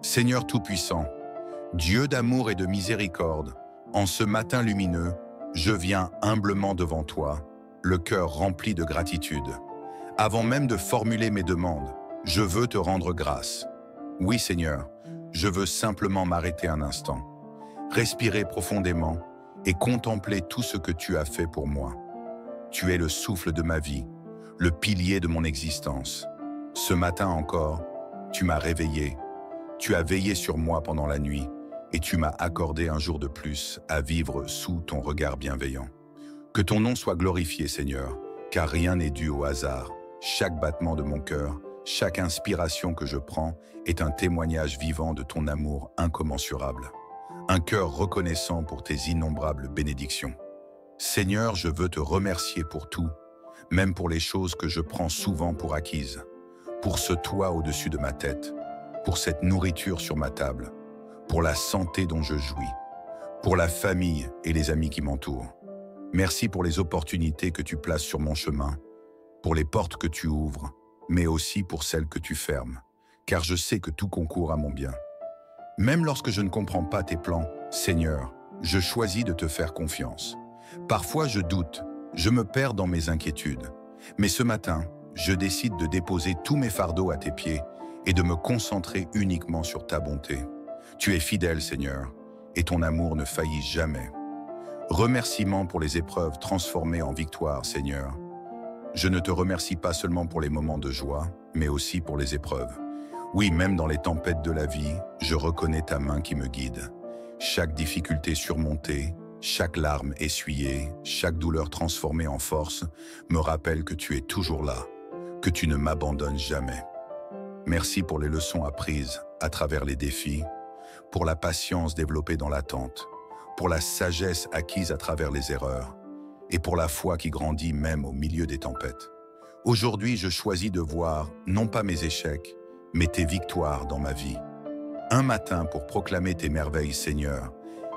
Seigneur Tout-Puissant, Dieu d'amour et de miséricorde, en ce matin lumineux, je viens humblement devant toi, le cœur rempli de gratitude. Avant même de formuler mes demandes, je veux te rendre grâce. Oui Seigneur, je veux simplement m'arrêter un instant, respirer profondément et contempler tout ce que tu as fait pour moi. Tu es le souffle de ma vie, le pilier de mon existence. Ce matin encore, tu m'as réveillé, tu as veillé sur moi pendant la nuit et tu m'as accordé un jour de plus à vivre sous ton regard bienveillant. Que ton nom soit glorifié, Seigneur, car rien n'est dû au hasard. Chaque battement de mon cœur, chaque inspiration que je prends est un témoignage vivant de ton amour incommensurable. Un cœur reconnaissant pour tes innombrables bénédictions. Seigneur, je veux te remercier pour tout, même pour les choses que je prends souvent pour acquises, pour ce toit au-dessus de ma tête, pour cette nourriture sur ma table, pour la santé dont je jouis, pour la famille et les amis qui m'entourent. Merci pour les opportunités que tu places sur mon chemin, pour les portes que tu ouvres, mais aussi pour celles que tu fermes, car je sais que tout concourt à mon bien. Même lorsque je ne comprends pas tes plans, Seigneur, je choisis de te faire confiance. Parfois je doute, je me perds dans mes inquiétudes, mais ce matin, je décide de déposer tous mes fardeaux à tes pieds et de me concentrer uniquement sur ta bonté. Tu es fidèle, Seigneur, et ton amour ne faillit jamais. Remerciements pour les épreuves transformées en victoire, Seigneur. Je ne te remercie pas seulement pour les moments de joie, mais aussi pour les épreuves. Oui, même dans les tempêtes de la vie, je reconnais ta main qui me guide. Chaque difficulté surmontée, chaque larme essuyée, chaque douleur transformée en force me rappelle que tu es toujours là, que tu ne m'abandonnes jamais. Merci pour les leçons apprises à travers les défis, pour la patience développée dans l'attente, pour la sagesse acquise à travers les erreurs, et pour la foi qui grandit même au milieu des tempêtes. Aujourd'hui, je choisis de voir non pas mes échecs, mais tes victoires dans ma vie. Un matin pour proclamer tes merveilles, Seigneur,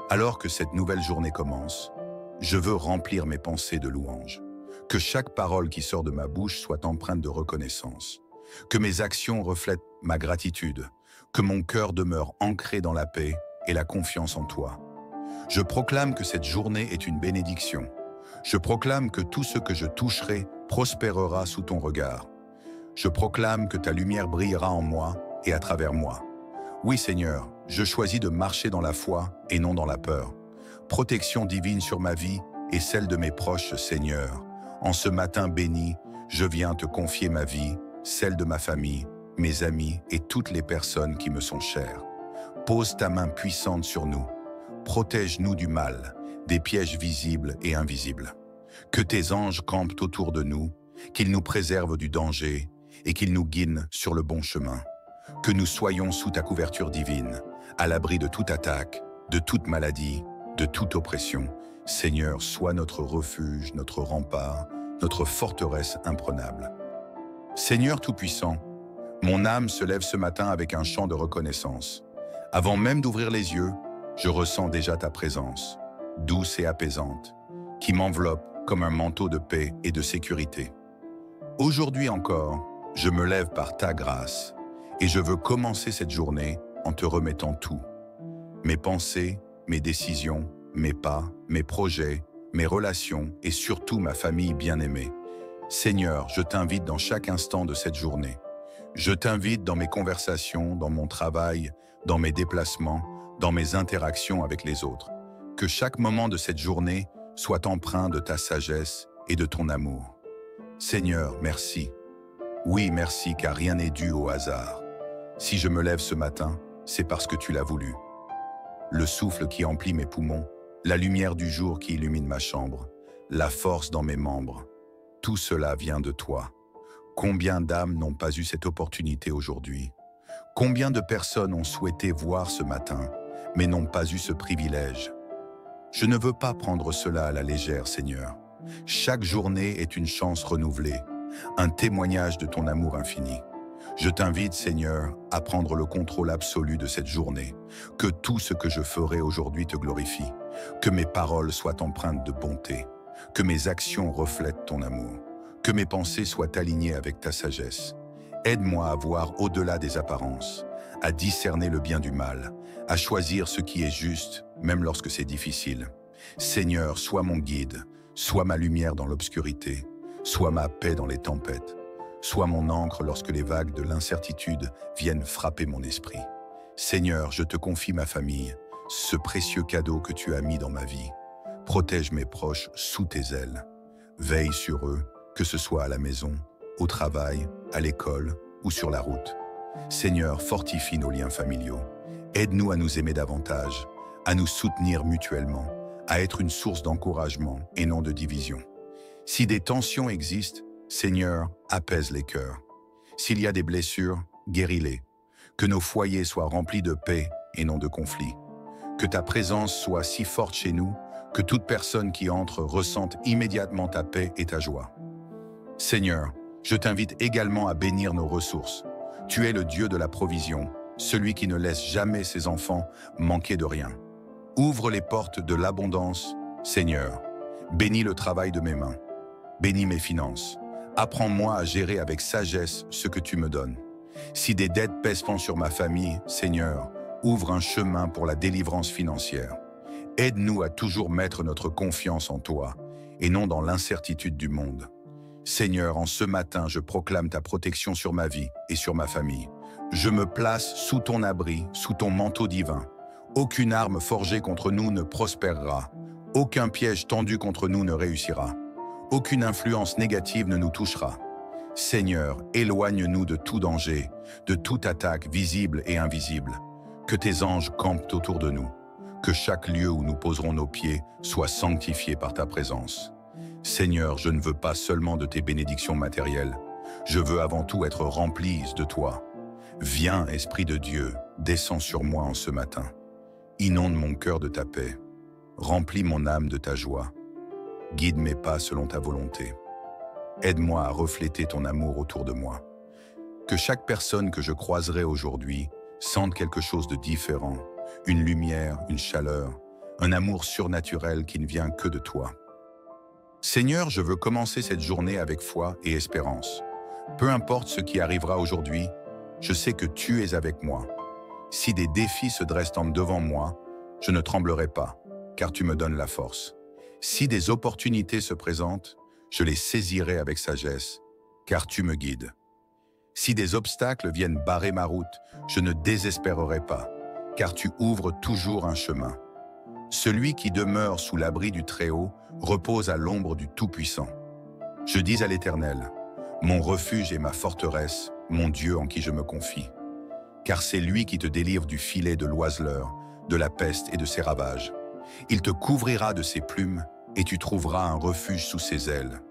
alors que cette nouvelle journée commence, je veux remplir mes pensées de louanges. Que chaque parole qui sort de ma bouche soit empreinte de reconnaissance. Que mes actions reflètent ma gratitude. Que mon cœur demeure ancré dans la paix et la confiance en toi. Je proclame que cette journée est une bénédiction. Je proclame que tout ce que je toucherai prospérera sous ton regard. Je proclame que ta lumière brillera en moi et à travers moi. Oui Seigneur, je choisis de marcher dans la foi et non dans la peur. Protection divine sur ma vie et celle de mes proches, Seigneur. En ce matin béni, je viens te confier ma vie, celle de ma famille, mes amis et toutes les personnes qui me sont chères. Pose ta main puissante sur nous. Protège-nous du mal, des pièges visibles et invisibles. Que tes anges campent autour de nous, qu'ils nous préservent du danger et qu'ils nous guident sur le bon chemin. Que nous soyons sous ta couverture divine, à l'abri de toute attaque, de toute maladie, de toute oppression. Seigneur, sois notre refuge, notre rempart, notre forteresse imprenable. Seigneur Tout-Puissant, mon âme se lève ce matin avec un chant de reconnaissance. Avant même d'ouvrir les yeux, je ressens déjà ta présence, douce et apaisante, qui m'enveloppe comme un manteau de paix et de sécurité. Aujourd'hui encore, je me lève par ta grâce et je veux commencer cette journée en te remettant tout. Mes pensées, mes décisions, mes pas, mes projets, mes relations et surtout ma famille bien-aimée. Seigneur, je t'invite dans chaque instant de cette journée. Je t'invite dans mes conversations, dans mon travail, dans mes déplacements, dans mes interactions avec les autres. Que chaque moment de cette journée soit empreint de ta sagesse et de ton amour. Seigneur, merci. Oui, merci, car rien n'est dû au hasard. Si je me lève ce matin, c'est parce que tu l'as voulu. Le souffle qui emplit mes poumons, la lumière du jour qui illumine ma chambre, la force dans mes membres, tout cela vient de toi. Combien d'âmes n'ont pas eu cette opportunité aujourd'hui? Combien de personnes ont souhaité voir ce matin, mais n'ont pas eu ce privilège? Je ne veux pas prendre cela à la légère, Seigneur. Chaque journée est une chance renouvelée, un témoignage de ton amour infini. Je t'invite, Seigneur, à prendre le contrôle absolu de cette journée. Que tout ce que je ferai aujourd'hui te glorifie. Que mes paroles soient empreintes de bonté. Que mes actions reflètent ton amour. Que mes pensées soient alignées avec ta sagesse. Aide-moi à voir au-delà des apparences, à discerner le bien du mal, à choisir ce qui est juste, même lorsque c'est difficile. Seigneur, sois mon guide, sois ma lumière dans l'obscurité, sois ma paix dans les tempêtes, sois mon ancre lorsque les vagues de l'incertitude viennent frapper mon esprit. Seigneur, je te confie ma famille, ce précieux cadeau que tu as mis dans ma vie. Protège mes proches sous tes ailes. Veille sur eux, que ce soit à la maison, au travail, à l'école ou sur la route. Seigneur, fortifie nos liens familiaux. Aide-nous à nous aimer davantage, à nous soutenir mutuellement, à être une source d'encouragement et non de division. Si des tensions existent, Seigneur, apaise les cœurs. S'il y a des blessures, guéris-les. Que nos foyers soient remplis de paix et non de conflits. Que ta présence soit si forte chez nous que toute personne qui entre ressente immédiatement ta paix et ta joie. Seigneur, je t'invite également à bénir nos ressources. Tu es le Dieu de la provision, celui qui ne laisse jamais ses enfants manquer de rien. Ouvre les portes de l'abondance, Seigneur. Bénis le travail de mes mains. Bénis mes finances. Apprends-moi à gérer avec sagesse ce que tu me donnes. Si des dettes pèsent sur ma famille, Seigneur, ouvre un chemin pour la délivrance financière. Aide-nous à toujours mettre notre confiance en toi et non dans l'incertitude du monde. Seigneur, en ce matin, je proclame ta protection sur ma vie et sur ma famille. Je me place sous ton abri, sous ton manteau divin. Aucune arme forgée contre nous ne prospérera. Aucun piège tendu contre nous ne réussira. Aucune influence négative ne nous touchera. Seigneur, éloigne-nous de tout danger, de toute attaque visible et invisible. Que tes anges campent autour de nous. Que chaque lieu où nous poserons nos pieds soit sanctifié par ta présence. Seigneur, je ne veux pas seulement de tes bénédictions matérielles. Je veux avant tout être rempli de toi. Viens, Esprit de Dieu, descends sur moi en ce matin. Inonde mon cœur de ta paix. Remplis mon âme de ta joie. Guide mes pas selon ta volonté. Aide-moi à refléter ton amour autour de moi. Que chaque personne que je croiserai aujourd'hui sente quelque chose de différent, une lumière, une chaleur, un amour surnaturel qui ne vient que de toi. Seigneur, je veux commencer cette journée avec foi et espérance. Peu importe ce qui arrivera aujourd'hui, je sais que tu es avec moi. Si des défis se dressent devant moi, je ne tremblerai pas, car tu me donnes la force. Si des opportunités se présentent, je les saisirai avec sagesse, car tu me guides. Si des obstacles viennent barrer ma route, je ne désespérerai pas, car tu ouvres toujours un chemin. Celui qui demeure sous l'abri du Très-Haut repose à l'ombre du Tout-Puissant. Je dis à l'Éternel, mon refuge et ma forteresse, mon Dieu en qui je me confie. Car c'est lui qui te délivre du filet de l'oiseleur, de la peste et de ses ravages. Il te couvrira de ses plumes et tu trouveras un refuge sous ses ailes.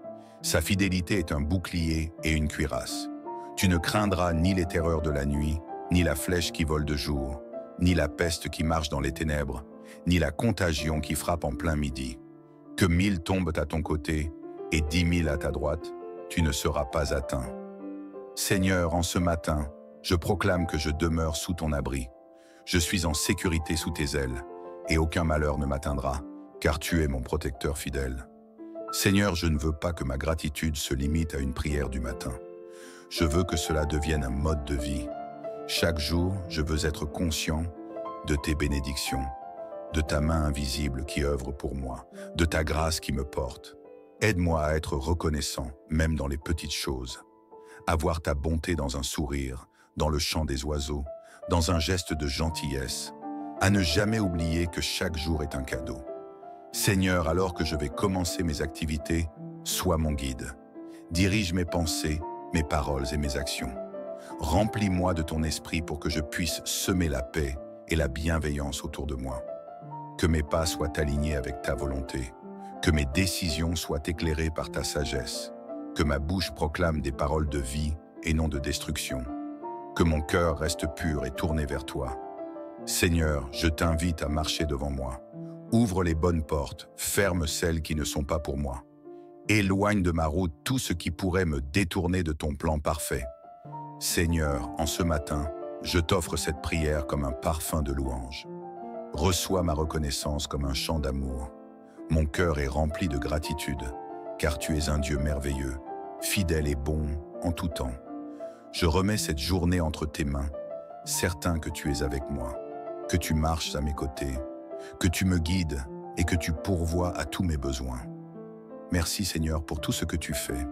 Sa fidélité est un bouclier et une cuirasse. Tu ne craindras ni les terreurs de la nuit, ni la flèche qui vole de jour, ni la peste qui marche dans les ténèbres, ni la contagion qui frappe en plein midi. Que 1000 tombent à ton côté et 10 000 à ta droite, tu ne seras pas atteint. Seigneur, en ce matin, je proclame que je demeure sous ton abri. Je suis en sécurité sous tes ailes, et aucun malheur ne m'atteindra, car tu es mon protecteur fidèle. Seigneur, je ne veux pas que ma gratitude se limite à une prière du matin. Je veux que cela devienne un mode de vie. Chaque jour, je veux être conscient de tes bénédictions, de ta main invisible qui œuvre pour moi, de ta grâce qui me porte. Aide-moi à être reconnaissant, même dans les petites choses. À voir ta bonté dans un sourire, dans le chant des oiseaux, dans un geste de gentillesse, à ne jamais oublier que chaque jour est un cadeau. Seigneur, alors que je vais commencer mes activités, sois mon guide. Dirige mes pensées, mes paroles et mes actions. Remplis-moi de ton esprit pour que je puisse semer la paix et la bienveillance autour de moi. Que mes pas soient alignés avec ta volonté, que mes décisions soient éclairées par ta sagesse, que ma bouche proclame des paroles de vie et non de destruction, que mon cœur reste pur et tourné vers toi. Seigneur, je t'invite à marcher devant moi. Ouvre les bonnes portes, ferme celles qui ne sont pas pour moi. Éloigne de ma route tout ce qui pourrait me détourner de ton plan parfait. Seigneur, en ce matin, je t'offre cette prière comme un parfum de louange. Reçois ma reconnaissance comme un chant d'amour. Mon cœur est rempli de gratitude, car tu es un Dieu merveilleux, fidèle et bon en tout temps. Je remets cette journée entre tes mains. certain que tu es avec moi, que tu marches à mes côtés, que tu me guides et que tu pourvois à tous mes besoins. Merci Seigneur pour tout ce que tu fais.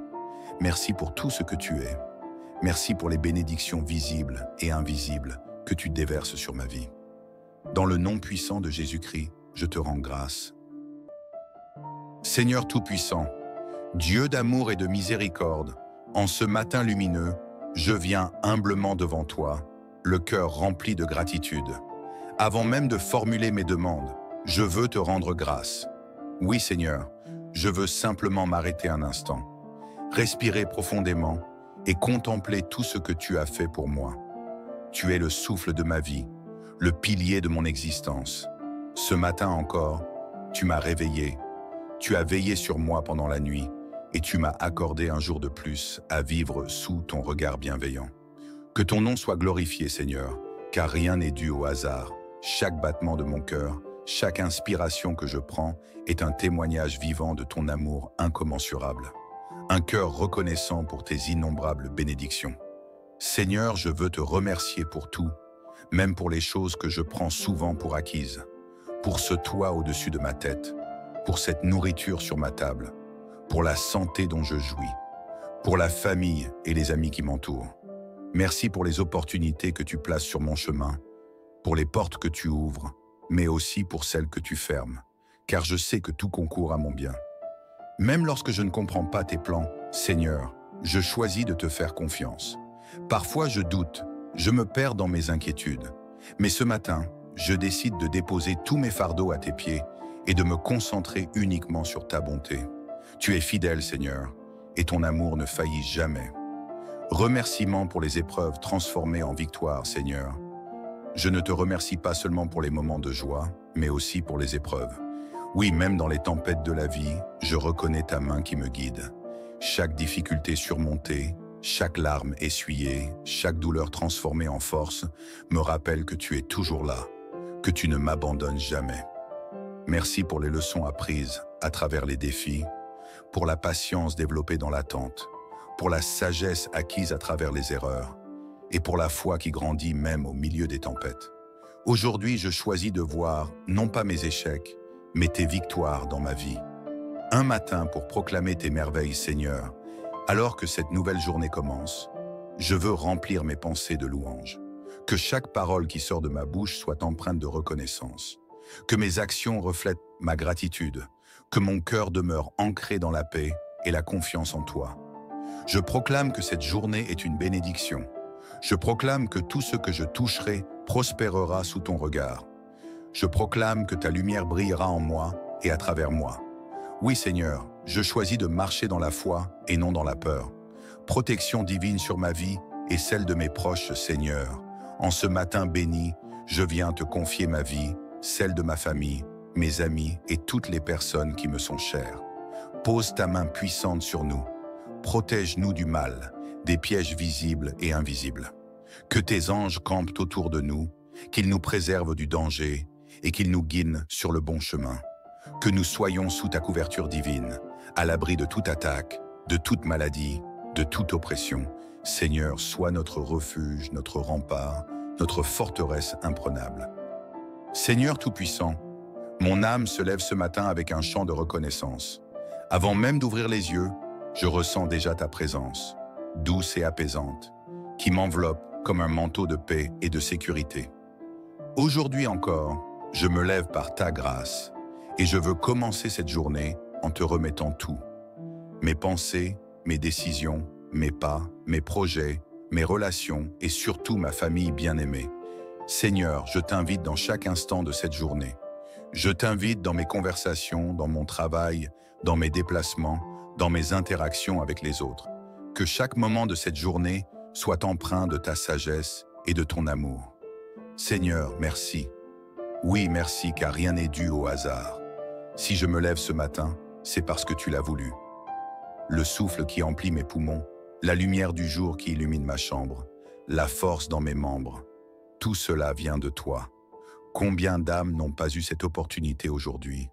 Merci pour tout ce que tu es. Merci pour les bénédictions visibles et invisibles que tu déverses sur ma vie. Dans le nom puissant de Jésus-Christ, je te rends grâce. Seigneur Tout-Puissant, Dieu d'amour et de miséricorde, en ce matin lumineux, je viens humblement devant toi, le cœur rempli de gratitude. Avant même de formuler mes demandes, je veux te rendre grâce. Oui Seigneur, je veux simplement m'arrêter un instant, respirer profondément et contempler tout ce que tu as fait pour moi. Tu es le souffle de ma vie, le pilier de mon existence. Ce matin encore, tu m'as réveillé, tu as veillé sur moi pendant la nuit et tu m'as accordé un jour de plus à vivre sous ton regard bienveillant. Que ton nom soit glorifié, Seigneur, car rien n'est dû au hasard. Chaque battement de mon cœur, chaque inspiration que je prends est un témoignage vivant de ton amour incommensurable. Un cœur reconnaissant pour tes innombrables bénédictions. Seigneur, je veux te remercier pour tout, même pour les choses que je prends souvent pour acquises, pour ce toit au-dessus de ma tête, pour cette nourriture sur ma table, pour la santé dont je jouis, pour la famille et les amis qui m'entourent. Merci pour les opportunités que tu places sur mon chemin, pour les portes que tu ouvres, mais aussi pour celles que tu fermes, car je sais que tout concourt à mon bien. Même lorsque je ne comprends pas tes plans, Seigneur, je choisis de te faire confiance. Parfois je doute, je me perds dans mes inquiétudes, mais ce matin, je décide de déposer tous mes fardeaux à tes pieds et de me concentrer uniquement sur ta bonté. Tu es fidèle, Seigneur, et ton amour ne faillit jamais. Remerciements pour les épreuves transformées en victoire, Seigneur. Je ne te remercie pas seulement pour les moments de joie, mais aussi pour les épreuves. Oui, même dans les tempêtes de la vie, je reconnais ta main qui me guide. Chaque difficulté surmontée, chaque larme essuyée, chaque douleur transformée en force me rappelle que tu es toujours là, que tu ne m'abandonnes jamais. Merci pour les leçons apprises à travers les défis, pour la patience développée dans l'attente, pour la sagesse acquise à travers les erreurs, et pour la foi qui grandit même au milieu des tempêtes. Aujourd'hui, je choisis de voir non pas mes échecs, mais tes victoires dans ma vie. Un matin pour proclamer tes merveilles, Seigneur, alors que cette nouvelle journée commence, je veux remplir mes pensées de louanges. Que chaque parole qui sort de ma bouche soit empreinte de reconnaissance. Que mes actions reflètent ma gratitude. Que mon cœur demeure ancré dans la paix et la confiance en toi. Je proclame que cette journée est une bénédiction. Je proclame que tout ce que je toucherai prospérera sous ton regard. Je proclame que ta lumière brillera en moi et à travers moi. Oui Seigneur, je choisis de marcher dans la foi et non dans la peur. Protection divine sur ma vie et celle de mes proches, Seigneur. En ce matin béni, je viens te confier ma vie, celle de ma famille, mes amis et toutes les personnes qui me sont chères. Pose ta main puissante sur nous. Protège-nous du mal, des pièges visibles et invisibles. Que tes anges campent autour de nous, qu'ils nous préservent du danger et qu'ils nous guident sur le bon chemin. Que nous soyons sous ta couverture divine, à l'abri de toute attaque, de toute maladie, de toute oppression. Seigneur, sois notre refuge, notre rempart, notre forteresse imprenable. Seigneur Tout-Puissant, mon âme se lève ce matin avec un chant de reconnaissance. Avant même d'ouvrir les yeux, je ressens déjà ta présence, douce et apaisante, qui m'enveloppe comme un manteau de paix et de sécurité. Aujourd'hui encore, je me lève par ta grâce et je veux commencer cette journée en te remettant tout. Mes pensées, mes décisions, mes pas, mes projets, mes relations et surtout ma famille bien-aimée. Seigneur, je t'invite dans chaque instant de cette journée. Je t'invite dans mes conversations, dans mon travail, dans mes déplacements, dans mes interactions avec les autres. Que chaque moment de cette journée soit empreint de ta sagesse et de ton amour. Seigneur, merci. Oui, merci, car rien n'est dû au hasard. Si je me lève ce matin, c'est parce que tu l'as voulu. Le souffle qui emplit mes poumons, la lumière du jour qui illumine ma chambre, la force dans mes membres, tout cela vient de toi. Combien d'âmes n'ont pas eu cette opportunité aujourd'hui?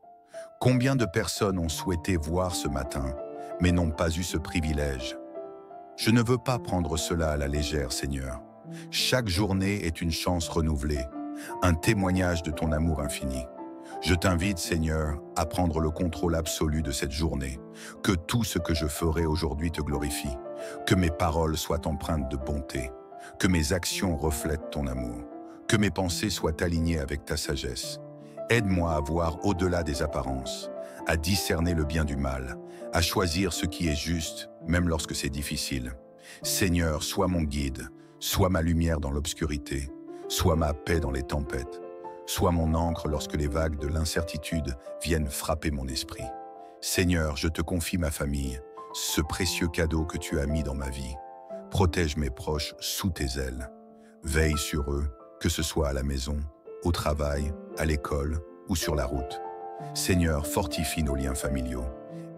Combien de personnes ont souhaité voir ce matin, mais n'ont pas eu ce privilège? Je ne veux pas prendre cela à la légère, Seigneur. Chaque journée est une chance renouvelée, un témoignage de ton amour infini. Je t'invite, Seigneur, à prendre le contrôle absolu de cette journée. Que tout ce que je ferai aujourd'hui te glorifie. Que mes paroles soient empreintes de bonté. Que mes actions reflètent ton amour. Que mes pensées soient alignées avec ta sagesse. Aide-moi à voir au-delà des apparences, à discerner le bien du mal, à choisir ce qui est juste, même lorsque c'est difficile. Seigneur, sois mon guide, sois ma lumière dans l'obscurité, sois ma paix dans les tempêtes. Sois mon ancre lorsque les vagues de l'incertitude viennent frapper mon esprit. Seigneur, je te confie ma famille, ce précieux cadeau que tu as mis dans ma vie. Protège mes proches sous tes ailes. Veille sur eux, que ce soit à la maison, au travail, à l'école ou sur la route. Seigneur, fortifie nos liens familiaux.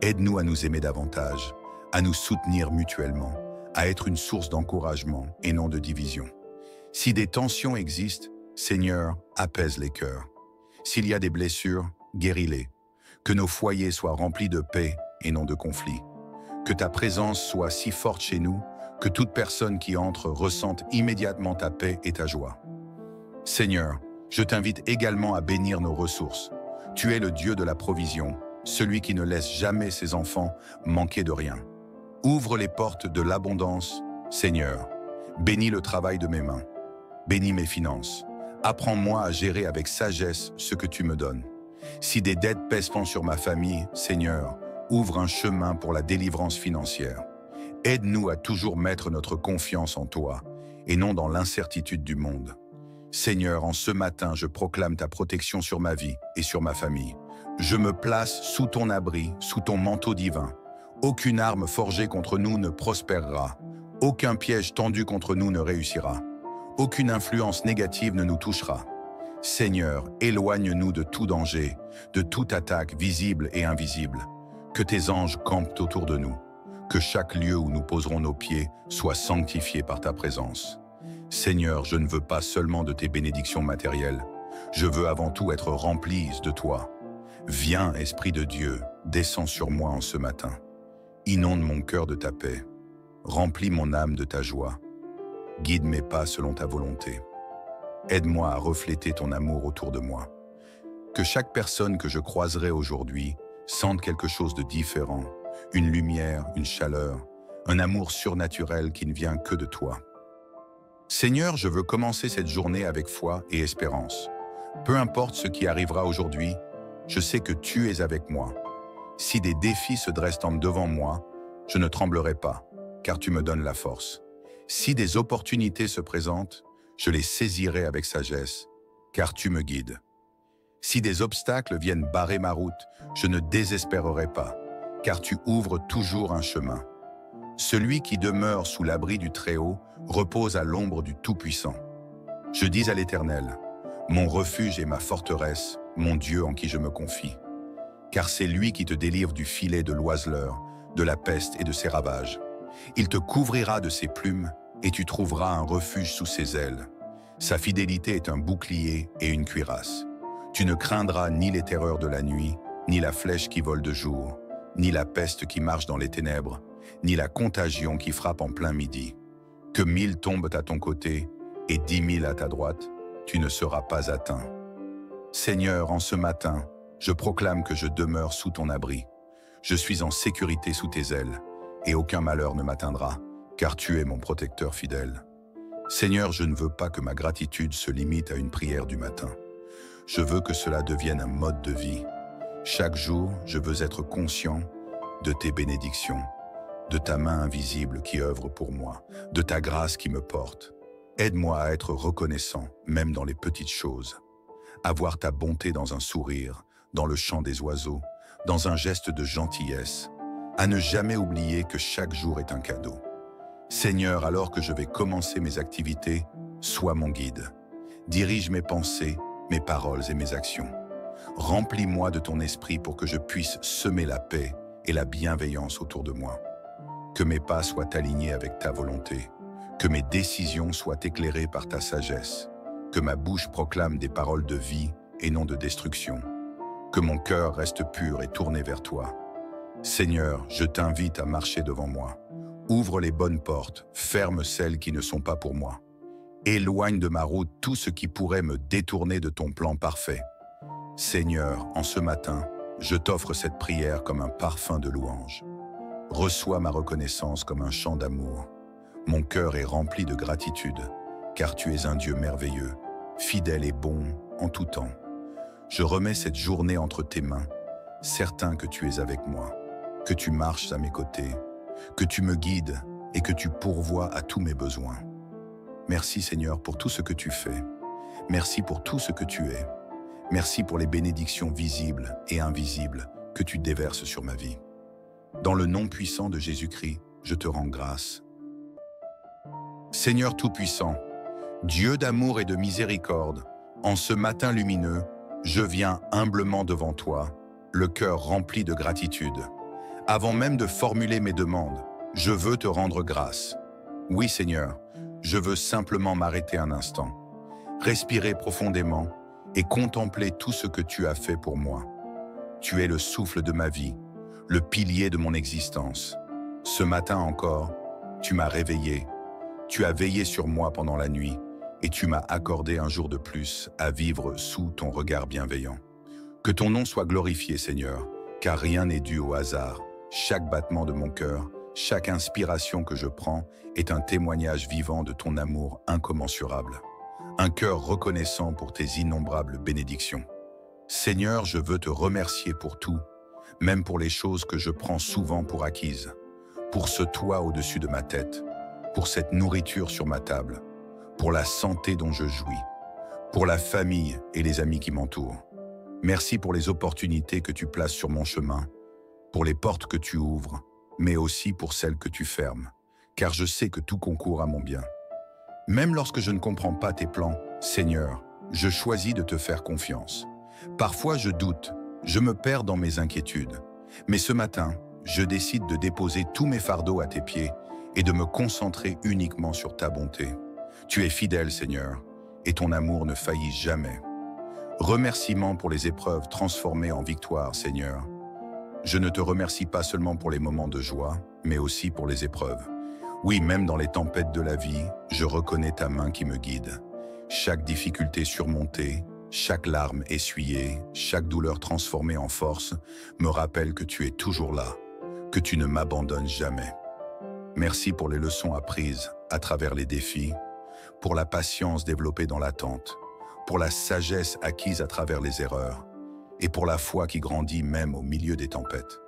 Aide-nous à nous aimer davantage, à nous soutenir mutuellement, à être une source d'encouragement et non de division. Si des tensions existent, Seigneur, apaise les cœurs. S'il y a des blessures, guéris-les. Que nos foyers soient remplis de paix et non de conflits. Que ta présence soit si forte chez nous que toute personne qui entre ressente immédiatement ta paix et ta joie. Seigneur, je t'invite également à bénir nos ressources. Tu es le Dieu de la provision, celui qui ne laisse jamais ses enfants manquer de rien. Ouvre les portes de l'abondance, Seigneur. Bénis le travail de mes mains. Bénis mes finances. Apprends-moi à gérer avec sagesse ce que tu me donnes. Si des dettes pèsent sur ma famille, Seigneur, ouvre un chemin pour la délivrance financière. Aide-nous à toujours mettre notre confiance en toi et non dans l'incertitude du monde. Seigneur, en ce matin, je proclame ta protection sur ma vie et sur ma famille. Je me place sous ton abri, sous ton manteau divin. Aucune arme forgée contre nous ne prospérera. Aucun piège tendu contre nous ne réussira. Aucune influence négative ne nous touchera. Seigneur, éloigne-nous de tout danger, de toute attaque visible et invisible. Que tes anges campent autour de nous. Que chaque lieu où nous poserons nos pieds soit sanctifié par ta présence. Seigneur, je ne veux pas seulement de tes bénédictions matérielles. Je veux avant tout être rempli de toi. Viens, Esprit de Dieu, descends sur moi en ce matin. Inonde mon cœur de ta paix. Remplis mon âme de ta joie. Guide mes pas selon ta volonté. Aide-moi à refléter ton amour autour de moi. Que chaque personne que je croiserai aujourd'hui sente quelque chose de différent, une lumière, une chaleur, un amour surnaturel qui ne vient que de toi. Seigneur, je veux commencer cette journée avec foi et espérance. Peu importe ce qui arrivera aujourd'hui, je sais que tu es avec moi. Si des défis se dressent devant moi, je ne tremblerai pas, car tu me donnes la force. Si des opportunités se présentent, je les saisirai avec sagesse, car tu me guides. Si des obstacles viennent barrer ma route, je ne désespérerai pas, car tu ouvres toujours un chemin. Celui qui demeure sous l'abri du Très-Haut repose à l'ombre du Tout-Puissant. Je dis à l'Éternel, mon refuge et ma forteresse, mon Dieu en qui je me confie. Car c'est lui qui te délivre du filet de l'oiseleur, de la peste et de ses ravages. Il te couvrira de ses plumes et tu trouveras un refuge sous ses ailes. Sa fidélité est un bouclier et une cuirasse. Tu ne craindras ni les terreurs de la nuit, ni la flèche qui vole de jour, ni la peste qui marche dans les ténèbres, ni la contagion qui frappe en plein midi. Que 1000 tombent à ton côté et 10 000 à ta droite, tu ne seras pas atteint. Seigneur, en ce matin, je proclame que je demeure sous ton abri. Je suis en sécurité sous tes ailes, et aucun malheur ne m'atteindra, car tu es mon protecteur fidèle. Seigneur, je ne veux pas que ma gratitude se limite à une prière du matin. Je veux que cela devienne un mode de vie. Chaque jour, je veux être conscient de tes bénédictions, de ta main invisible qui œuvre pour moi, de ta grâce qui me porte. Aide-moi à être reconnaissant, même dans les petites choses. À voir ta bonté dans un sourire, dans le chant des oiseaux, dans un geste de gentillesse, à ne jamais oublier que chaque jour est un cadeau. Seigneur, alors que je vais commencer mes activités, sois mon guide. Dirige mes pensées, mes paroles et mes actions. Remplis-moi de ton esprit pour que je puisse semer la paix et la bienveillance autour de moi. Que mes pas soient alignés avec ta volonté, que mes décisions soient éclairées par ta sagesse, que ma bouche proclame des paroles de vie et non de destruction, que mon cœur reste pur et tourné vers toi. Seigneur, je t'invite à marcher devant moi. Ouvre les bonnes portes, ferme celles qui ne sont pas pour moi. Éloigne de ma route tout ce qui pourrait me détourner de ton plan parfait. Seigneur, en ce matin, je t'offre cette prière comme un parfum de louange. Reçois ma reconnaissance comme un chant d'amour. Mon cœur est rempli de gratitude, car tu es un Dieu merveilleux, fidèle et bon en tout temps. Je remets cette journée entre tes mains, certain que tu es avec moi, que tu marches à mes côtés, que tu me guides et que tu pourvois à tous mes besoins. Merci Seigneur pour tout ce que tu fais. Merci pour tout ce que tu es. Merci pour les bénédictions visibles et invisibles que tu déverses sur ma vie. Dans le nom puissant de Jésus-Christ, je te rends grâce. Seigneur Tout-Puissant, Dieu d'amour et de miséricorde, en ce matin lumineux, je viens humblement devant toi, le cœur rempli de gratitude. Avant même de formuler mes demandes, je veux te rendre grâce. Oui Seigneur, je veux simplement m'arrêter un instant, respirer profondément et contempler tout ce que tu as fait pour moi. Tu es le souffle de ma vie, le pilier de mon existence. Ce matin encore, tu m'as réveillé, tu as veillé sur moi pendant la nuit et tu m'as accordé un jour de plus à vivre sous ton regard bienveillant. Que ton nom soit glorifié, Seigneur, car rien n'est dû au hasard. Chaque battement de mon cœur, chaque inspiration que je prends est un témoignage vivant de ton amour incommensurable. Un cœur reconnaissant pour tes innombrables bénédictions. Seigneur, je veux te remercier pour tout, même pour les choses que je prends souvent pour acquises, pour ce toit au-dessus de ma tête, pour cette nourriture sur ma table, pour la santé dont je jouis, pour la famille et les amis qui m'entourent. Merci pour les opportunités que tu places sur mon chemin, pour les portes que tu ouvres, mais aussi pour celles que tu fermes, car je sais que tout concourt à mon bien. Même lorsque je ne comprends pas tes plans, Seigneur, je choisis de te faire confiance. Parfois je doute, je me perds dans mes inquiétudes, mais ce matin, je décide de déposer tous mes fardeaux à tes pieds et de me concentrer uniquement sur ta bonté. Tu es fidèle, Seigneur, et ton amour ne faillit jamais. Remerciements pour les épreuves transformées en victoire, Seigneur. Je ne te remercie pas seulement pour les moments de joie, mais aussi pour les épreuves. Oui, même dans les tempêtes de la vie, je reconnais ta main qui me guide. Chaque difficulté surmontée, chaque larme essuyée, chaque douleur transformée en force me rappelle que tu es toujours là, que tu ne m'abandonnes jamais. Merci pour les leçons apprises à travers les défis, pour la patience développée dans l'attente, pour la sagesse acquise à travers les erreurs, et pour la foi qui grandit même au milieu des tempêtes.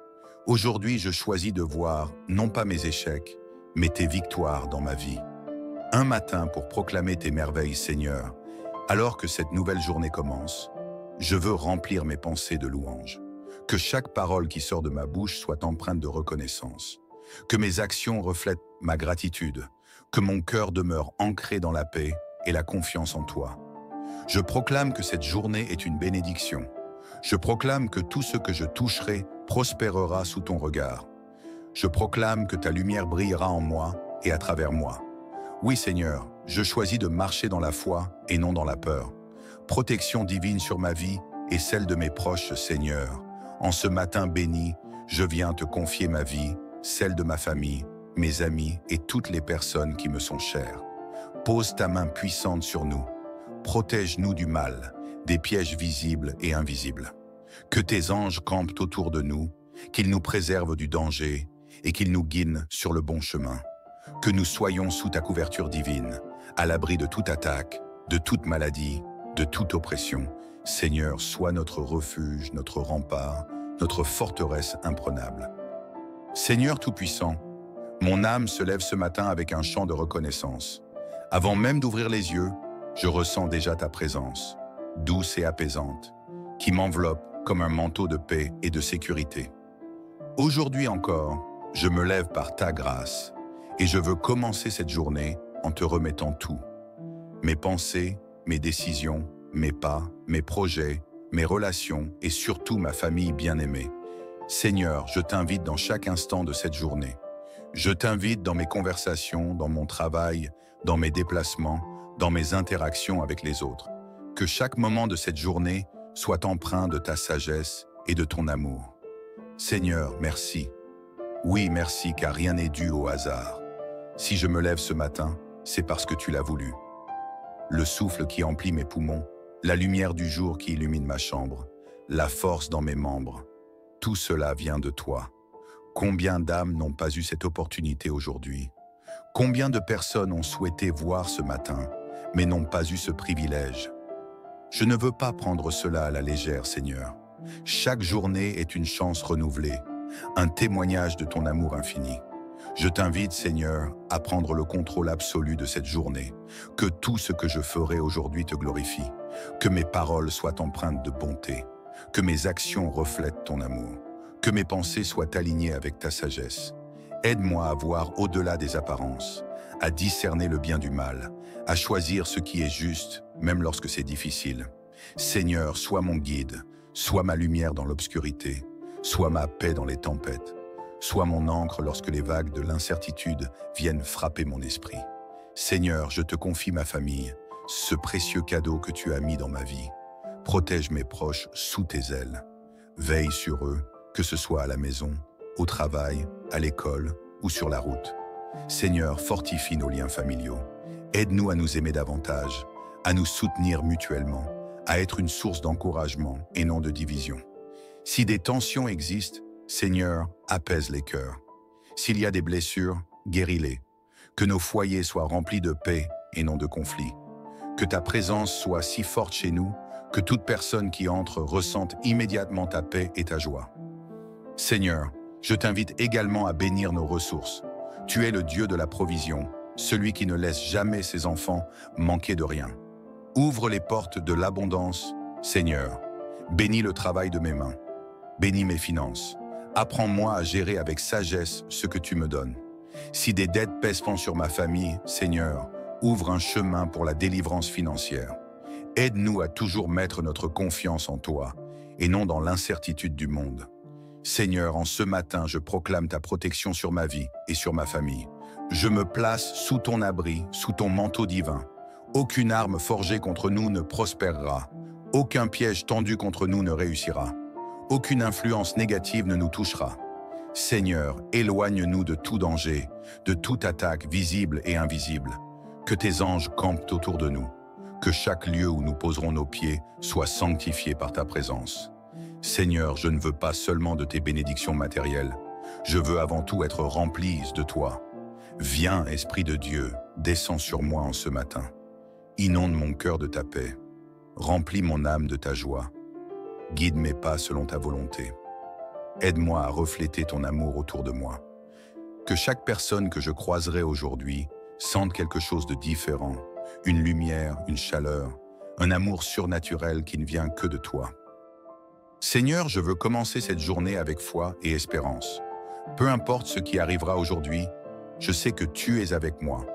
Aujourd'hui, je choisis de voir non pas mes échecs, mais tes victoires dans ma vie. Un matin pour proclamer tes merveilles, Seigneur. Alors que cette nouvelle journée commence, je veux remplir mes pensées de louange. Que chaque parole qui sort de ma bouche soit empreinte de reconnaissance. Que mes actions reflètent ma gratitude. Que mon cœur demeure ancré dans la paix et la confiance en toi. Je proclame que cette journée est une bénédiction. Je proclame que tout ce que je toucherai prospérera sous ton regard. Je proclame que ta lumière brillera en moi et à travers moi. Oui Seigneur, je choisis de marcher dans la foi et non dans la peur. Protection divine sur ma vie et celle de mes proches, Seigneur. En ce matin béni, je viens te confier ma vie, celle de ma famille, mes amis et toutes les personnes qui me sont chères. Pose ta main puissante sur nous. Protège-nous du mal, des pièges visibles et invisibles. Que tes anges campent autour de nous, qu'ils nous préservent du danger et qu'ils nous guident sur le bon chemin. Que nous soyons sous ta couverture divine, à l'abri de toute attaque, de toute maladie, de toute oppression. Seigneur, sois notre refuge, notre rempart, notre forteresse imprenable. Seigneur Tout-Puissant, mon âme se lève ce matin avec un chant de reconnaissance. Avant même d'ouvrir les yeux, je ressens déjà ta présence, douce et apaisante, qui m'enveloppe comme un manteau de paix et de sécurité. Aujourd'hui encore, je me lève par ta grâce et je veux commencer cette journée en te remettant tout. Mes pensées, mes décisions, mes pas, mes projets, mes relations et surtout ma famille bien-aimée. Seigneur, je t'invite dans chaque instant de cette journée. Je t'invite dans mes conversations, dans mon travail, dans mes déplacements, dans mes interactions avec les autres. Que chaque moment de cette journée soit empreint de ta sagesse et de ton amour. Seigneur, merci. Oui, merci, car rien n'est dû au hasard. Si je me lève ce matin, c'est parce que tu l'as voulu. le souffle qui emplit mes poumons, la lumière du jour qui illumine ma chambre, la force dans mes membres. Tout cela vient de toi. Combien d'âmes n'ont pas eu cette opportunité aujourd'hui? Combien de personnes ont souhaité voir ce matin, mais n'ont pas eu ce privilège? Je ne veux pas prendre cela à la légère, Seigneur. Chaque journée est une chance renouvelée, un témoignage de ton amour infini. Je t'invite, Seigneur, à prendre le contrôle absolu de cette journée, que tout ce que je ferai aujourd'hui te glorifie, que mes paroles soient empreintes de bonté, que mes actions reflètent ton amour, que mes pensées soient alignées avec ta sagesse. Aide-moi à voir au-delà des apparences, à discerner le bien du mal, à choisir ce qui est juste, même lorsque c'est difficile. Seigneur, sois mon guide, sois ma lumière dans l'obscurité, sois ma paix dans les tempêtes, sois mon ancre lorsque les vagues de l'incertitude viennent frapper mon esprit. Seigneur, je te confie ma famille, ce précieux cadeau que tu as mis dans ma vie. Protège mes proches sous tes ailes. Veille sur eux, que ce soit à la maison, au travail, à l'école ou sur la route. Seigneur, fortifie nos liens familiaux. Aide-nous à nous aimer davantage, à nous soutenir mutuellement, à être une source d'encouragement et non de division. Si des tensions existent, Seigneur, apaise les cœurs. S'il y a des blessures, guéris-les. Que nos foyers soient remplis de paix et non de conflits. Que ta présence soit si forte chez nous que toute personne qui entre ressente immédiatement ta paix et ta joie. Seigneur, je t'invite également à bénir nos ressources. Tu es le Dieu de la provision, celui qui ne laisse jamais ses enfants manquer de rien. Ouvre les portes de l'abondance, Seigneur. Bénis le travail de mes mains. Bénis mes finances. Apprends-moi à gérer avec sagesse ce que tu me donnes. Si des dettes pèsent sur ma famille, Seigneur, ouvre un chemin pour la délivrance financière. Aide-nous à toujours mettre notre confiance en toi et non dans l'incertitude du monde. Seigneur, en ce matin, je proclame ta protection sur ma vie et sur ma famille. Je me place sous ton abri, sous ton manteau divin. Aucune arme forgée contre nous ne prospérera. Aucun piège tendu contre nous ne réussira. Aucune influence négative ne nous touchera. Seigneur, éloigne-nous de tout danger, de toute attaque visible et invisible. Que tes anges campent autour de nous. Que chaque lieu où nous poserons nos pieds soit sanctifié par ta présence. Seigneur, je ne veux pas seulement de tes bénédictions matérielles. Je veux avant tout être rempli de toi. Viens, Esprit de Dieu, descends sur moi en ce matin. Inonde mon cœur de ta paix. Remplis mon âme de ta joie. Guide mes pas selon ta volonté. Aide-moi à refléter ton amour autour de moi. Que chaque personne que je croiserai aujourd'hui sente quelque chose de différent, une lumière, une chaleur, un amour surnaturel qui ne vient que de toi. Seigneur, je veux commencer cette journée avec foi et espérance. Peu importe ce qui arrivera aujourd'hui, je sais que tu es avec moi.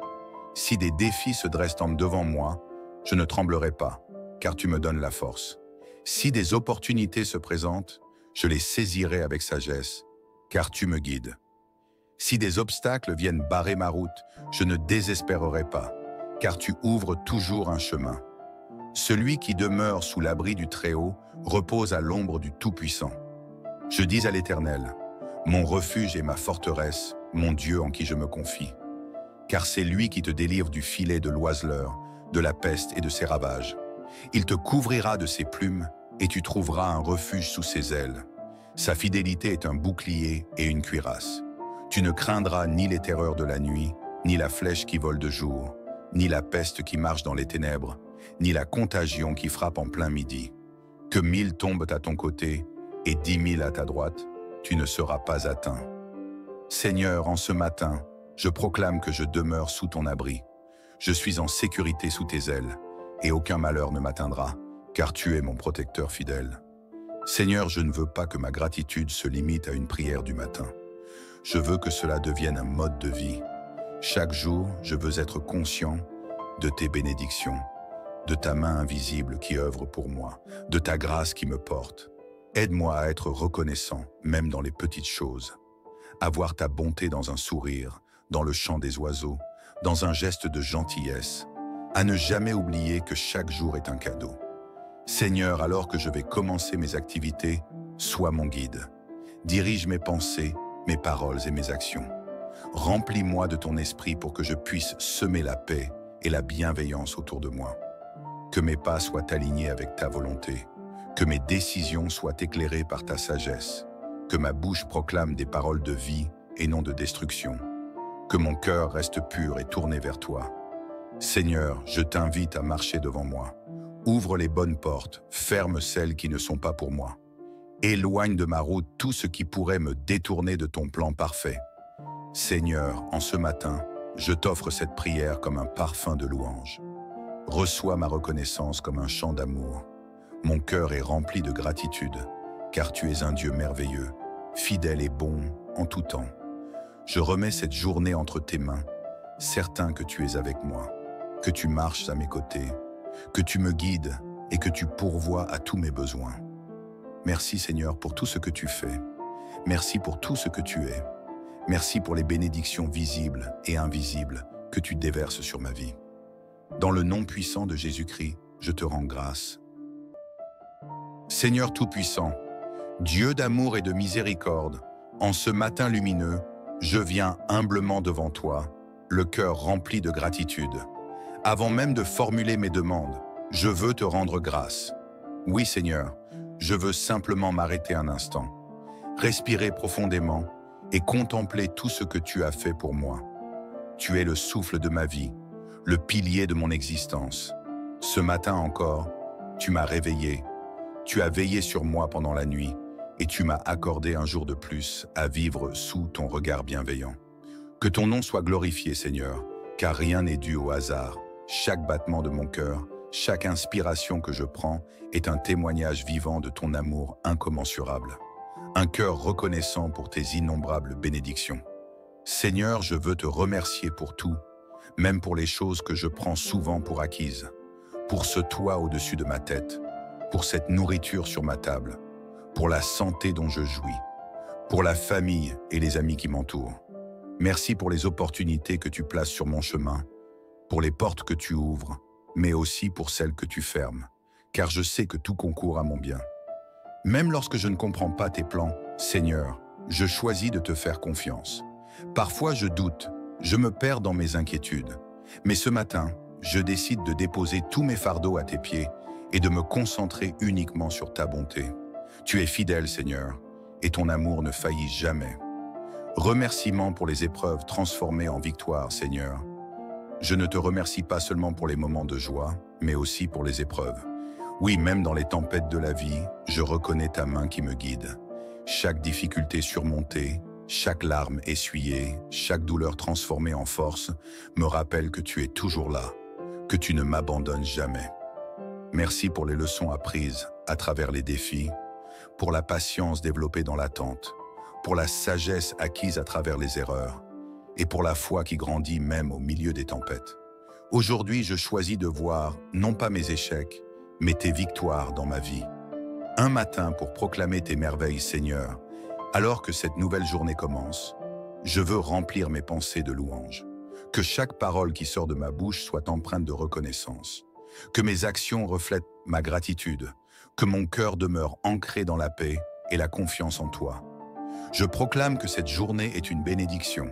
Si des défis se dressent devant moi, je ne tremblerai pas, car tu me donnes la force. Si des opportunités se présentent, je les saisirai avec sagesse, car tu me guides. Si des obstacles viennent barrer ma route, je ne désespérerai pas, car tu ouvres toujours un chemin. Celui qui demeure sous l'abri du Très-Haut repose à l'ombre du Tout-Puissant. Je dis à l'Éternel, mon refuge et ma forteresse, mon Dieu en qui je me confie. Car c'est lui qui te délivre du filet de l'oiseleur, de la peste et de ses ravages. Il te couvrira de ses plumes et tu trouveras un refuge sous ses ailes. Sa fidélité est un bouclier et une cuirasse. Tu ne craindras ni les terreurs de la nuit, ni la flèche qui vole de jour, ni la peste qui marche dans les ténèbres, ni la contagion qui frappe en plein midi. Que 1000 tombent à ton côté et 10 000 à ta droite, tu ne seras pas atteint. Seigneur, en ce matin, je proclame que je demeure sous ton abri. Je suis en sécurité sous tes ailes, et aucun malheur ne m'atteindra, car tu es mon protecteur fidèle. Seigneur, je ne veux pas que ma gratitude se limite à une prière du matin. Je veux que cela devienne un mode de vie. Chaque jour, je veux être conscient de tes bénédictions, de ta main invisible qui œuvre pour moi, de ta grâce qui me porte. Aide-moi à être reconnaissant, même dans les petites choses. À voir ta bonté dans un sourire, dans le chant des oiseaux, dans un geste de gentillesse, à ne jamais oublier que chaque jour est un cadeau. Seigneur, alors que je vais commencer mes activités, sois mon guide. Dirige mes pensées, mes paroles et mes actions. Remplis-moi de ton esprit pour que je puisse semer la paix et la bienveillance autour de moi. Que mes pas soient alignés avec ta volonté, que mes décisions soient éclairées par ta sagesse, que ma bouche proclame des paroles de vie et non de destruction, que mon cœur reste pur et tourné vers toi. Seigneur, je t'invite à marcher devant moi. Ouvre les bonnes portes, ferme celles qui ne sont pas pour moi. Éloigne de ma route tout ce qui pourrait me détourner de ton plan parfait. Seigneur, en ce matin, je t'offre cette prière comme un parfum de louange. Reçois ma reconnaissance comme un chant d'amour. Mon cœur est rempli de gratitude, car tu es un Dieu merveilleux, fidèle et bon en tout temps. Je remets cette journée entre tes mains, certain que tu es avec moi, que tu marches à mes côtés, que tu me guides et que tu pourvois à tous mes besoins. Merci Seigneur pour tout ce que tu fais. Merci pour tout ce que tu es. Merci pour les bénédictions visibles et invisibles que tu déverses sur ma vie. Dans le nom puissant de Jésus-Christ, je te rends grâce. Seigneur Tout-Puissant, Dieu d'amour et de miséricorde, en ce matin lumineux, je viens humblement devant toi, le cœur rempli de gratitude. Avant même de formuler mes demandes, je veux te rendre grâce. Oui Seigneur, je veux simplement m'arrêter un instant, respirer profondément et contempler tout ce que tu as fait pour moi. Tu es le souffle de ma vie, le pilier de mon existence. Ce matin encore, tu m'as réveillé, tu as veillé sur moi pendant la nuit et tu m'as accordé un jour de plus à vivre sous ton regard bienveillant. Que ton nom soit glorifié, Seigneur, car rien n'est dû au hasard. Chaque battement de mon cœur, chaque inspiration que je prends est un témoignage vivant de ton amour incommensurable. Un cœur reconnaissant pour tes innombrables bénédictions. Seigneur, je veux te remercier pour tout, même pour les choses que je prends souvent pour acquises, pour ce toit au-dessus de ma tête, pour cette nourriture sur ma table, pour la santé dont je jouis, pour la famille et les amis qui m'entourent. Merci pour les opportunités que tu places sur mon chemin, pour les portes que tu ouvres, mais aussi pour celles que tu fermes, car je sais que tout concourt à mon bien. Même lorsque je ne comprends pas tes plans, Seigneur, je choisis de te faire confiance. Parfois je doute, je me perds dans mes inquiétudes, mais ce matin, je décide de déposer tous mes fardeaux à tes pieds et de me concentrer uniquement sur ta bonté. Tu es fidèle, Seigneur, et ton amour ne faillit jamais. Remerciements pour les épreuves transformées en victoire, Seigneur. Je ne te remercie pas seulement pour les moments de joie, mais aussi pour les épreuves. Oui, même dans les tempêtes de la vie, je reconnais ta main qui me guide. Chaque difficulté surmontée, chaque larme essuyée, chaque douleur transformée en force me rappelle que tu es toujours là, que tu ne m'abandonnes jamais. Merci pour les leçons apprises à travers les défis, pour la patience développée dans l'attente, pour la sagesse acquise à travers les erreurs, et pour la foi qui grandit même au milieu des tempêtes. Aujourd'hui, je choisis de voir non pas mes échecs, mais tes victoires dans ma vie. Un matin pour proclamer tes merveilles, Seigneur. Alors que cette nouvelle journée commence, je veux remplir mes pensées de louange. Que chaque parole qui sort de ma bouche soit empreinte de reconnaissance. Que mes actions reflètent ma gratitude. Que mon cœur demeure ancré dans la paix et la confiance en toi. Je proclame que cette journée est une bénédiction.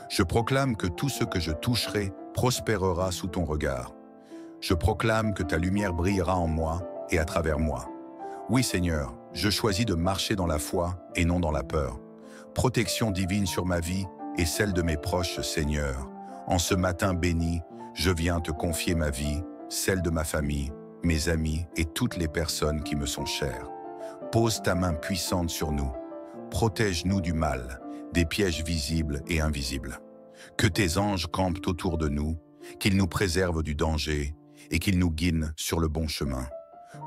Je proclame que tout ce que je toucherai prospérera sous ton regard. Je proclame que ta lumière brillera en moi et à travers moi. Oui Seigneur, je choisis de marcher dans la foi et non dans la peur. Protection divine sur ma vie et celle de mes proches, Seigneur. En ce matin béni, je viens te confier ma vie, celle de ma famille, mes amis et toutes les personnes qui me sont chères. Pose ta main puissante sur nous. Protège-nous du mal, des pièges visibles et invisibles. Que tes anges campent autour de nous, qu'ils nous préservent du danger et qu'ils nous guident sur le bon chemin.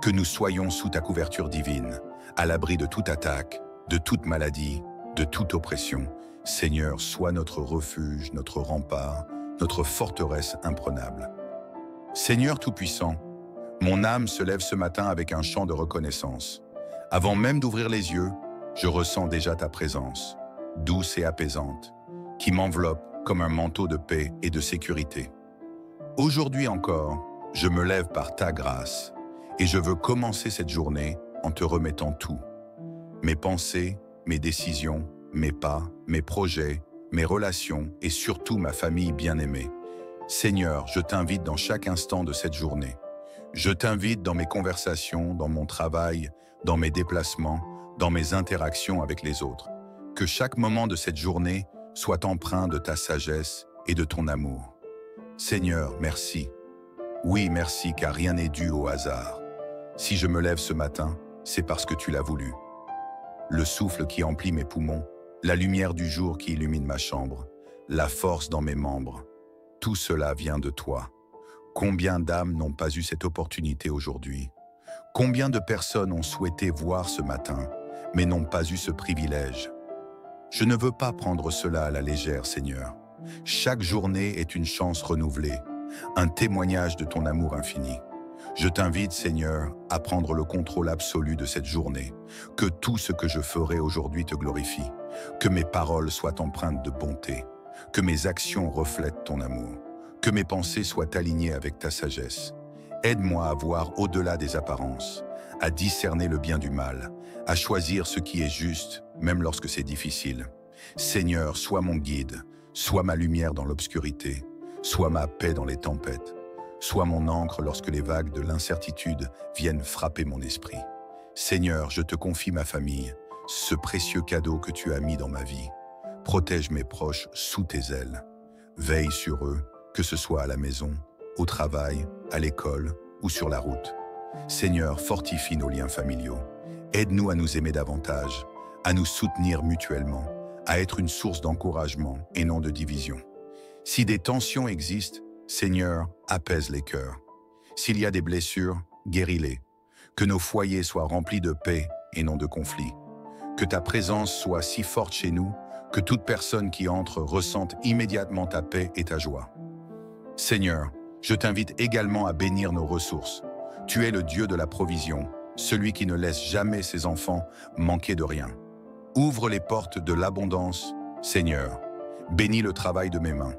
Que nous soyons sous ta couverture divine, à l'abri de toute attaque, de toute maladie, de toute oppression. Seigneur, sois notre refuge, notre rempart, notre forteresse imprenable. Seigneur Tout-Puissant, mon âme se lève ce matin avec un chant de reconnaissance. Avant même d'ouvrir les yeux, je ressens déjà ta présence, douce et apaisante, qui m'enveloppe comme un manteau de paix et de sécurité. Aujourd'hui encore, je me lève par ta grâce et je veux commencer cette journée en te remettant tout. Mes pensées, mes décisions, mes pas, mes projets, mes relations et surtout ma famille bien-aimée. Seigneur, je t'invite dans chaque instant de cette journée. Je t'invite dans mes conversations, dans mon travail, dans mes déplacements, dans mes interactions avec les autres. Que chaque moment de cette journée soit empreint de ta sagesse et de ton amour. Seigneur, merci. Oui, merci, car rien n'est dû au hasard. Si je me lève ce matin, c'est parce que tu l'as voulu. Le souffle qui emplit mes poumons, la lumière du jour qui illumine ma chambre, la force dans mes membres, tout cela vient de toi. Combien d'âmes n'ont pas eu cette opportunité aujourd'hui? Combien de personnes ont souhaité voir ce matin, mais n'ont pas eu ce privilège? Je ne veux pas prendre cela à la légère, Seigneur. Chaque journée est une chance renouvelée, un témoignage de ton amour infini. Je t'invite, Seigneur, à prendre le contrôle absolu de cette journée, que tout ce que je ferai aujourd'hui te glorifie, que mes paroles soient empreintes de bonté, que mes actions reflètent ton amour, que mes pensées soient alignées avec ta sagesse. Aide-moi à voir au-delà des apparences, à discerner le bien du mal, à choisir ce qui est juste, même lorsque c'est difficile. Seigneur, sois mon guide, sois ma lumière dans l'obscurité, sois ma paix dans les tempêtes, sois mon ancre lorsque les vagues de l'incertitude viennent frapper mon esprit. Seigneur, je te confie ma famille, ce précieux cadeau que tu as mis dans ma vie. Protège mes proches sous tes ailes. Veille sur eux, que ce soit à la maison, au travail, à l'école ou sur la route. Seigneur, fortifie nos liens familiaux. Aide-nous à nous aimer davantage, à nous soutenir mutuellement, à être une source d'encouragement et non de division. Si des tensions existent, Seigneur, apaise les cœurs. S'il y a des blessures, guéris-les. Que nos foyers soient remplis de paix et non de conflits. Que ta présence soit si forte chez nous que toute personne qui entre ressente immédiatement ta paix et ta joie. Seigneur, je t'invite également à bénir nos ressources. Tu es le Dieu de la provision, celui qui ne laisse jamais ses enfants manquer de rien. Ouvre les portes de l'abondance, Seigneur. Bénis le travail de mes mains.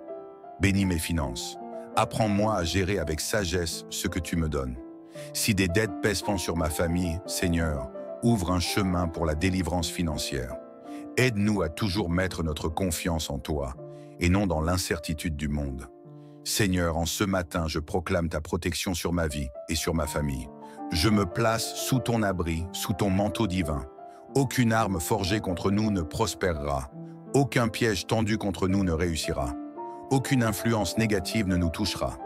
Bénis mes finances. Apprends-moi à gérer avec sagesse ce que tu me donnes. Si des dettes pèsent sur ma famille, Seigneur, ouvre un chemin pour la délivrance financière. Aide-nous à toujours mettre notre confiance en toi et non dans l'incertitude du monde. Seigneur, en ce matin, je proclame ta protection sur ma vie et sur ma famille. Je me place sous ton abri, sous ton manteau divin. Aucune arme forgée contre nous ne prospérera. Aucun piège tendu contre nous ne réussira. Aucune influence négative ne nous touchera.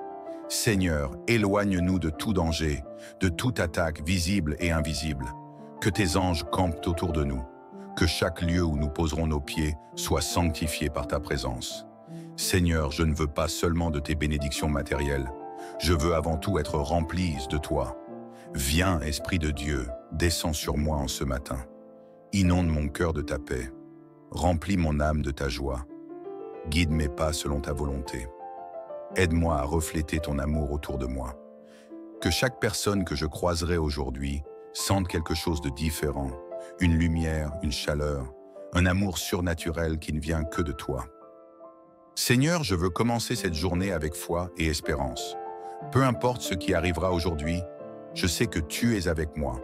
Seigneur, éloigne-nous de tout danger, de toute attaque visible et invisible. Que tes anges campent autour de nous. Que chaque lieu où nous poserons nos pieds soit sanctifié par ta présence. Seigneur, je ne veux pas seulement de tes bénédictions matérielles. Je veux avant tout être rempli de toi. Viens, Esprit de Dieu, descends sur moi en ce matin. Inonde mon cœur de ta paix. Remplis mon âme de ta joie. Guide mes pas selon ta volonté. Aide-moi à refléter ton amour autour de moi. Que chaque personne que je croiserai aujourd'hui sente quelque chose de différent, une lumière, une chaleur, un amour surnaturel qui ne vient que de toi. Seigneur, je veux commencer cette journée avec foi et espérance. Peu importe ce qui arrivera aujourd'hui, je sais que tu es avec moi.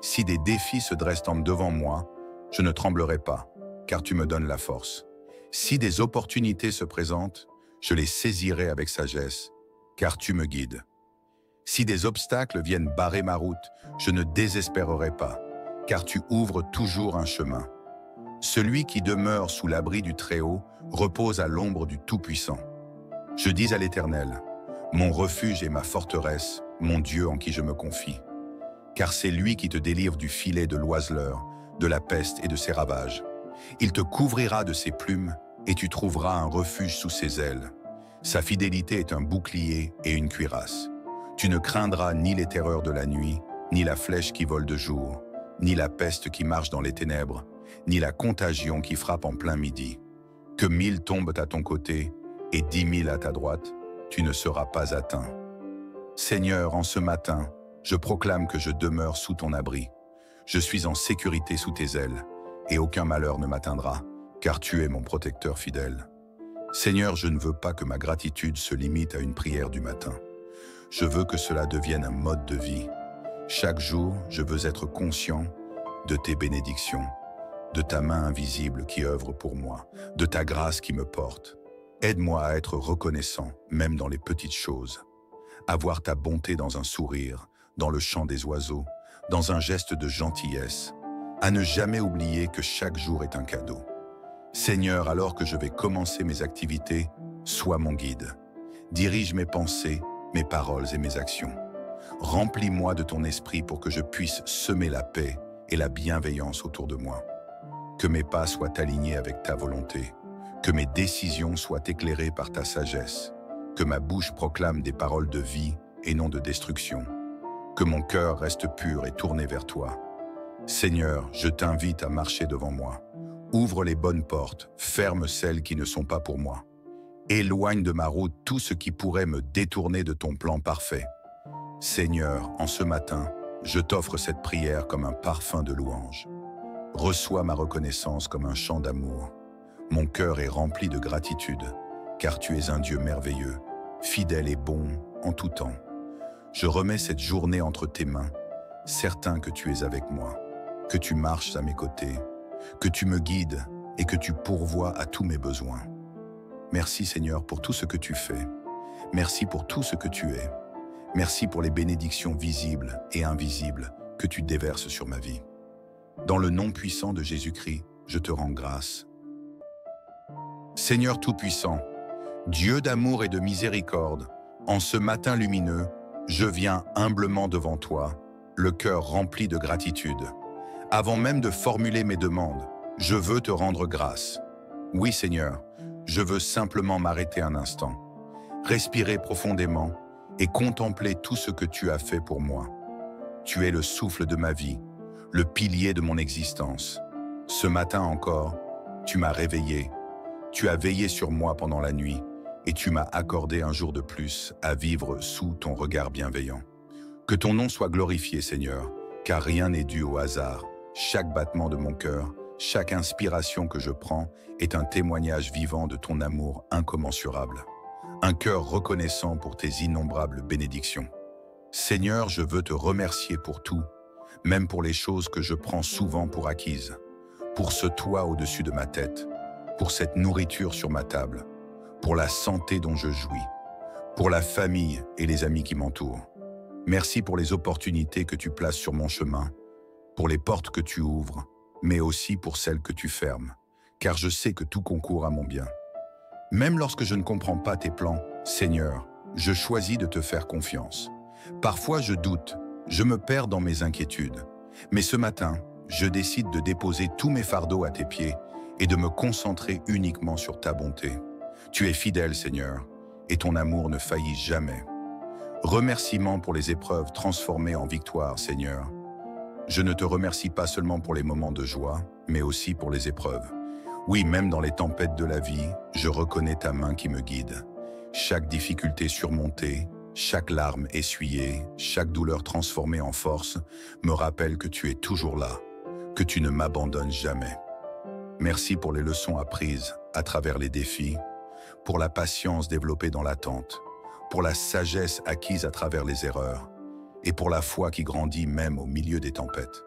Si des défis se dressent devant moi, je ne tremblerai pas, car tu me donnes la force. Si des opportunités se présentent, je les saisirai avec sagesse, car tu me guides. Si des obstacles viennent barrer ma route, je ne désespérerai pas, car tu ouvres toujours un chemin. Celui qui demeure sous l'abri du Très-Haut repose à l'ombre du Tout-Puissant. Je dis à l'Éternel, mon refuge et ma forteresse, mon Dieu en qui je me confie. Car c'est lui qui te délivre du filet de l'oiseleur, de la peste et de ses ravages. Il te couvrira de ses plumes et tu trouveras un refuge sous ses ailes. Sa fidélité est un bouclier et une cuirasse. Tu ne craindras ni les terreurs de la nuit, ni la flèche qui vole de jour, ni la peste qui marche dans les ténèbres, ni la contagion qui frappe en plein midi. Que 1000 tombent à ton côté et 10 000 à ta droite, tu ne seras pas atteint. Seigneur, en ce matin, je proclame que je demeure sous ton abri. Je suis en sécurité sous tes ailes, et aucun malheur ne m'atteindra, car tu es mon protecteur fidèle. Seigneur, je ne veux pas que ma gratitude se limite à une prière du matin. Je veux que cela devienne un mode de vie. Chaque jour, je veux être conscient de tes bénédictions, de ta main invisible qui œuvre pour moi, de ta grâce qui me porte. Aide-moi à être reconnaissant, même dans les petites choses. À voir ta bonté dans un sourire, dans le chant des oiseaux, dans un geste de gentillesse. À ne jamais oublier que chaque jour est un cadeau. Seigneur, alors que je vais commencer mes activités, sois mon guide. Dirige mes pensées, mes paroles et mes actions. Remplis-moi de ton esprit pour que je puisse semer la paix et la bienveillance autour de moi. Que mes pas soient alignés avec ta volonté. Que mes décisions soient éclairées par ta sagesse. Que ma bouche proclame des paroles de vie et non de destruction. Que mon cœur reste pur et tourné vers toi. Seigneur, je t'invite à marcher devant moi. Ouvre les bonnes portes, ferme celles qui ne sont pas pour moi. Éloigne de ma route tout ce qui pourrait me détourner de ton plan parfait. Seigneur, en ce matin, je t'offre cette prière comme un parfum de louange. Reçois ma reconnaissance comme un chant d'amour. Mon cœur est rempli de gratitude, car tu es un Dieu merveilleux, fidèle et bon en tout temps. Je remets cette journée entre tes mains, certain que tu es avec moi, que tu marches à mes côtés, que tu me guides et que tu pourvois à tous mes besoins. Merci Seigneur pour tout ce que tu fais. Merci pour tout ce que tu es. Merci pour les bénédictions visibles et invisibles que tu déverses sur ma vie. Dans le nom puissant de Jésus-Christ, je te rends grâce. Seigneur Tout-Puissant, Dieu d'amour et de miséricorde, en ce matin lumineux, je viens humblement devant toi, le cœur rempli de gratitude. Avant même de formuler mes demandes, je veux te rendre grâce. Oui Seigneur, je veux simplement m'arrêter un instant, respirer profondément et contempler tout ce que tu as fait pour moi. Tu es le souffle de ma vie, le pilier de mon existence. Ce matin encore, tu m'as réveillé, tu as veillé sur moi pendant la nuit et tu m'as accordé un jour de plus à vivre sous ton regard bienveillant. Que ton nom soit glorifié, Seigneur, car rien n'est dû au hasard. Chaque battement de mon cœur, chaque inspiration que je prends est un témoignage vivant de ton amour incommensurable. Un cœur reconnaissant pour tes innombrables bénédictions. Seigneur, je veux te remercier pour tout, même pour les choses que je prends souvent pour acquises, pour ce toit au-dessus de ma tête, pour cette nourriture sur ma table, pour la santé dont je jouis, pour la famille et les amis qui m'entourent. Merci pour les opportunités que tu places sur mon chemin, pour les portes que tu ouvres, mais aussi pour celles que tu fermes, car je sais que tout concourt à mon bien. Même lorsque je ne comprends pas tes plans, Seigneur, je choisis de te faire confiance. Parfois je doute, je me perds dans mes inquiétudes, mais ce matin, je décide de déposer tous mes fardeaux à tes pieds et de me concentrer uniquement sur ta bonté. Tu es fidèle, Seigneur, et ton amour ne faillit jamais. Remerciements pour les épreuves transformées en victoire, Seigneur. Je ne te remercie pas seulement pour les moments de joie, mais aussi pour les épreuves. Oui, même dans les tempêtes de la vie, je reconnais ta main qui me guide. Chaque difficulté surmontée, chaque larme essuyée, chaque douleur transformée en force me rappelle que tu es toujours là, que tu ne m'abandonnes jamais. Merci pour les leçons apprises à travers les défis, pour la patience développée dans l'attente, pour la sagesse acquise à travers les erreurs, et pour la foi qui grandit même au milieu des tempêtes.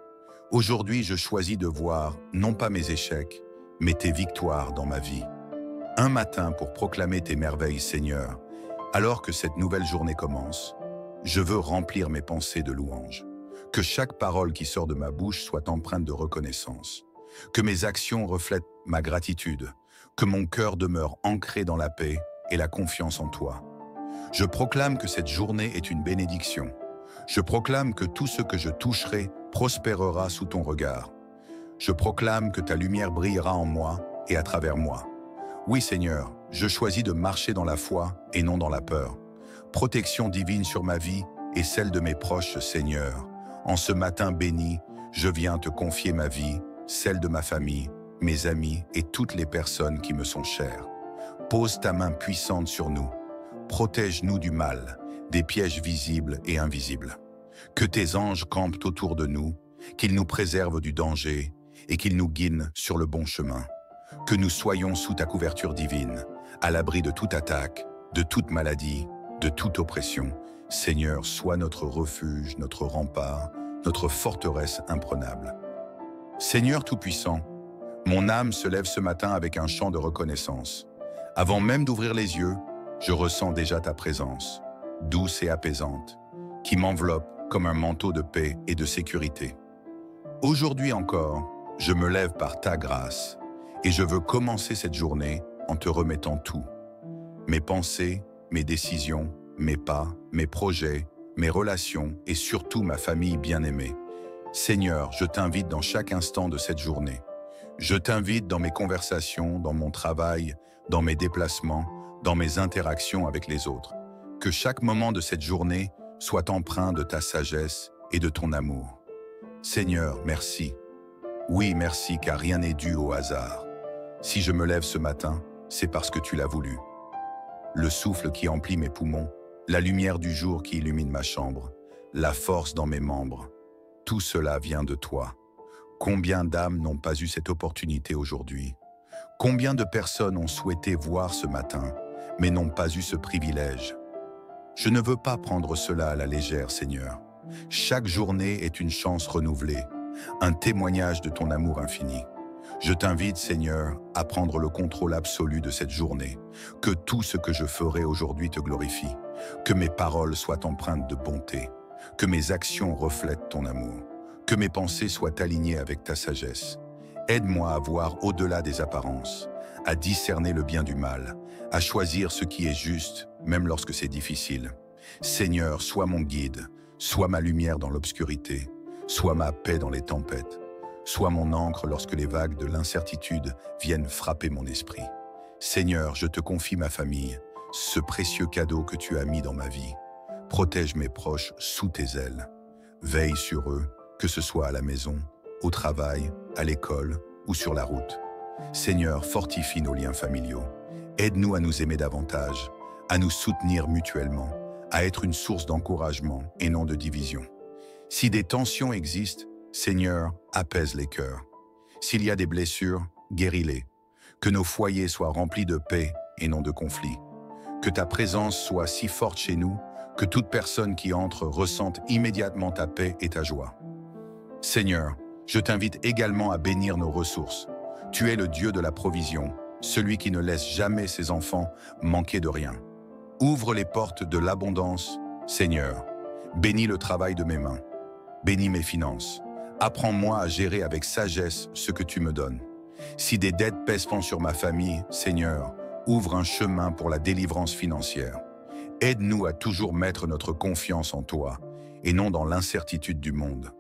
Aujourd'hui, je choisis de voir non pas mes échecs, mais tes victoires dans ma vie. Un matin pour proclamer tes merveilles, Seigneur. Alors que cette nouvelle journée commence, je veux remplir mes pensées de louange. Que chaque parole qui sort de ma bouche soit empreinte de reconnaissance. Que mes actions reflètent ma gratitude. Que mon cœur demeure ancré dans la paix et la confiance en toi. Je proclame que cette journée est une bénédiction. Je proclame que tout ce que je toucherai prospérera sous ton regard. Je proclame que ta lumière brillera en moi et à travers moi. Oui Seigneur, je choisis de marcher dans la foi et non dans la peur. Protection divine sur ma vie et celle de mes proches, Seigneur. En ce matin béni, je viens te confier ma vie, celle de ma famille, mes amis et toutes les personnes qui me sont chères. Pose ta main puissante sur nous. Protège-nous du mal, des pièges visibles et invisibles. Que tes anges campent autour de nous, qu'ils nous préservent du danger et qu'ils nous guident sur le bon chemin. Que nous soyons sous ta couverture divine, à l'abri de toute attaque, de toute maladie, de toute oppression. Seigneur, sois notre refuge, notre rempart, notre forteresse imprenable. Seigneur Tout-Puissant, mon âme se lève ce matin avec un chant de reconnaissance. Avant même d'ouvrir les yeux, je ressens déjà ta présence, douce et apaisante, qui m'enveloppe comme un manteau de paix et de sécurité. Aujourd'hui encore, je me lève par ta grâce et je veux commencer cette journée en te remettant tout. Mes pensées, mes décisions, mes pas, mes projets, mes relations et surtout ma famille bien-aimée. Seigneur, je t'invite dans chaque instant de cette journée. Je t'invite dans mes conversations, dans mon travail, dans mes déplacements, dans mes interactions avec les autres. Que chaque moment de cette journée soit empreint de ta sagesse et de ton amour. Seigneur, merci. Oui, merci, car rien n'est dû au hasard. Si je me lève ce matin, c'est parce que tu l'as voulu. Le souffle qui emplit mes poumons, la lumière du jour qui illumine ma chambre, la force dans mes membres, tout cela vient de toi. Combien d'âmes n'ont pas eu cette opportunité aujourd'hui? Combien de personnes ont souhaité voir ce matin, mais n'ont pas eu ce privilège? Je ne veux pas prendre cela à la légère, Seigneur. Chaque journée est une chance renouvelée, un témoignage de ton amour infini. Je t'invite, Seigneur, à prendre le contrôle absolu de cette journée, que tout ce que je ferai aujourd'hui te glorifie, que mes paroles soient empreintes de bonté, que mes actions reflètent ton amour, que mes pensées soient alignées avec ta sagesse. Aide-moi à voir au-delà des apparences, à discerner le bien du mal, à choisir ce qui est juste, même lorsque c'est difficile. Seigneur, sois mon guide, sois ma lumière dans l'obscurité, sois ma paix dans les tempêtes, sois mon ancre lorsque les vagues de l'incertitude viennent frapper mon esprit. Seigneur, je te confie ma famille, ce précieux cadeau que tu as mis dans ma vie. Protège mes proches sous tes ailes. Veille sur eux, que ce soit à la maison, au travail, à l'école ou sur la route. Seigneur, fortifie nos liens familiaux. Aide-nous à nous aimer davantage, à nous soutenir mutuellement, à être une source d'encouragement et non de division. Si des tensions existent, Seigneur, apaise les cœurs. S'il y a des blessures, guéris-les. Que nos foyers soient remplis de paix et non de conflits. Que ta présence soit si forte chez nous que toute personne qui entre ressente immédiatement ta paix et ta joie. Seigneur, je t'invite également à bénir nos ressources. Tu es le Dieu de la provision, celui qui ne laisse jamais ses enfants manquer de rien. Ouvre les portes de l'abondance, Seigneur. Bénis le travail de mes mains. Bénis mes finances. Apprends-moi à gérer avec sagesse ce que tu me donnes. Si des dettes pèsent sur ma famille, Seigneur, ouvre un chemin pour la délivrance financière. Aide-nous à toujours mettre notre confiance en toi et non dans l'incertitude du monde.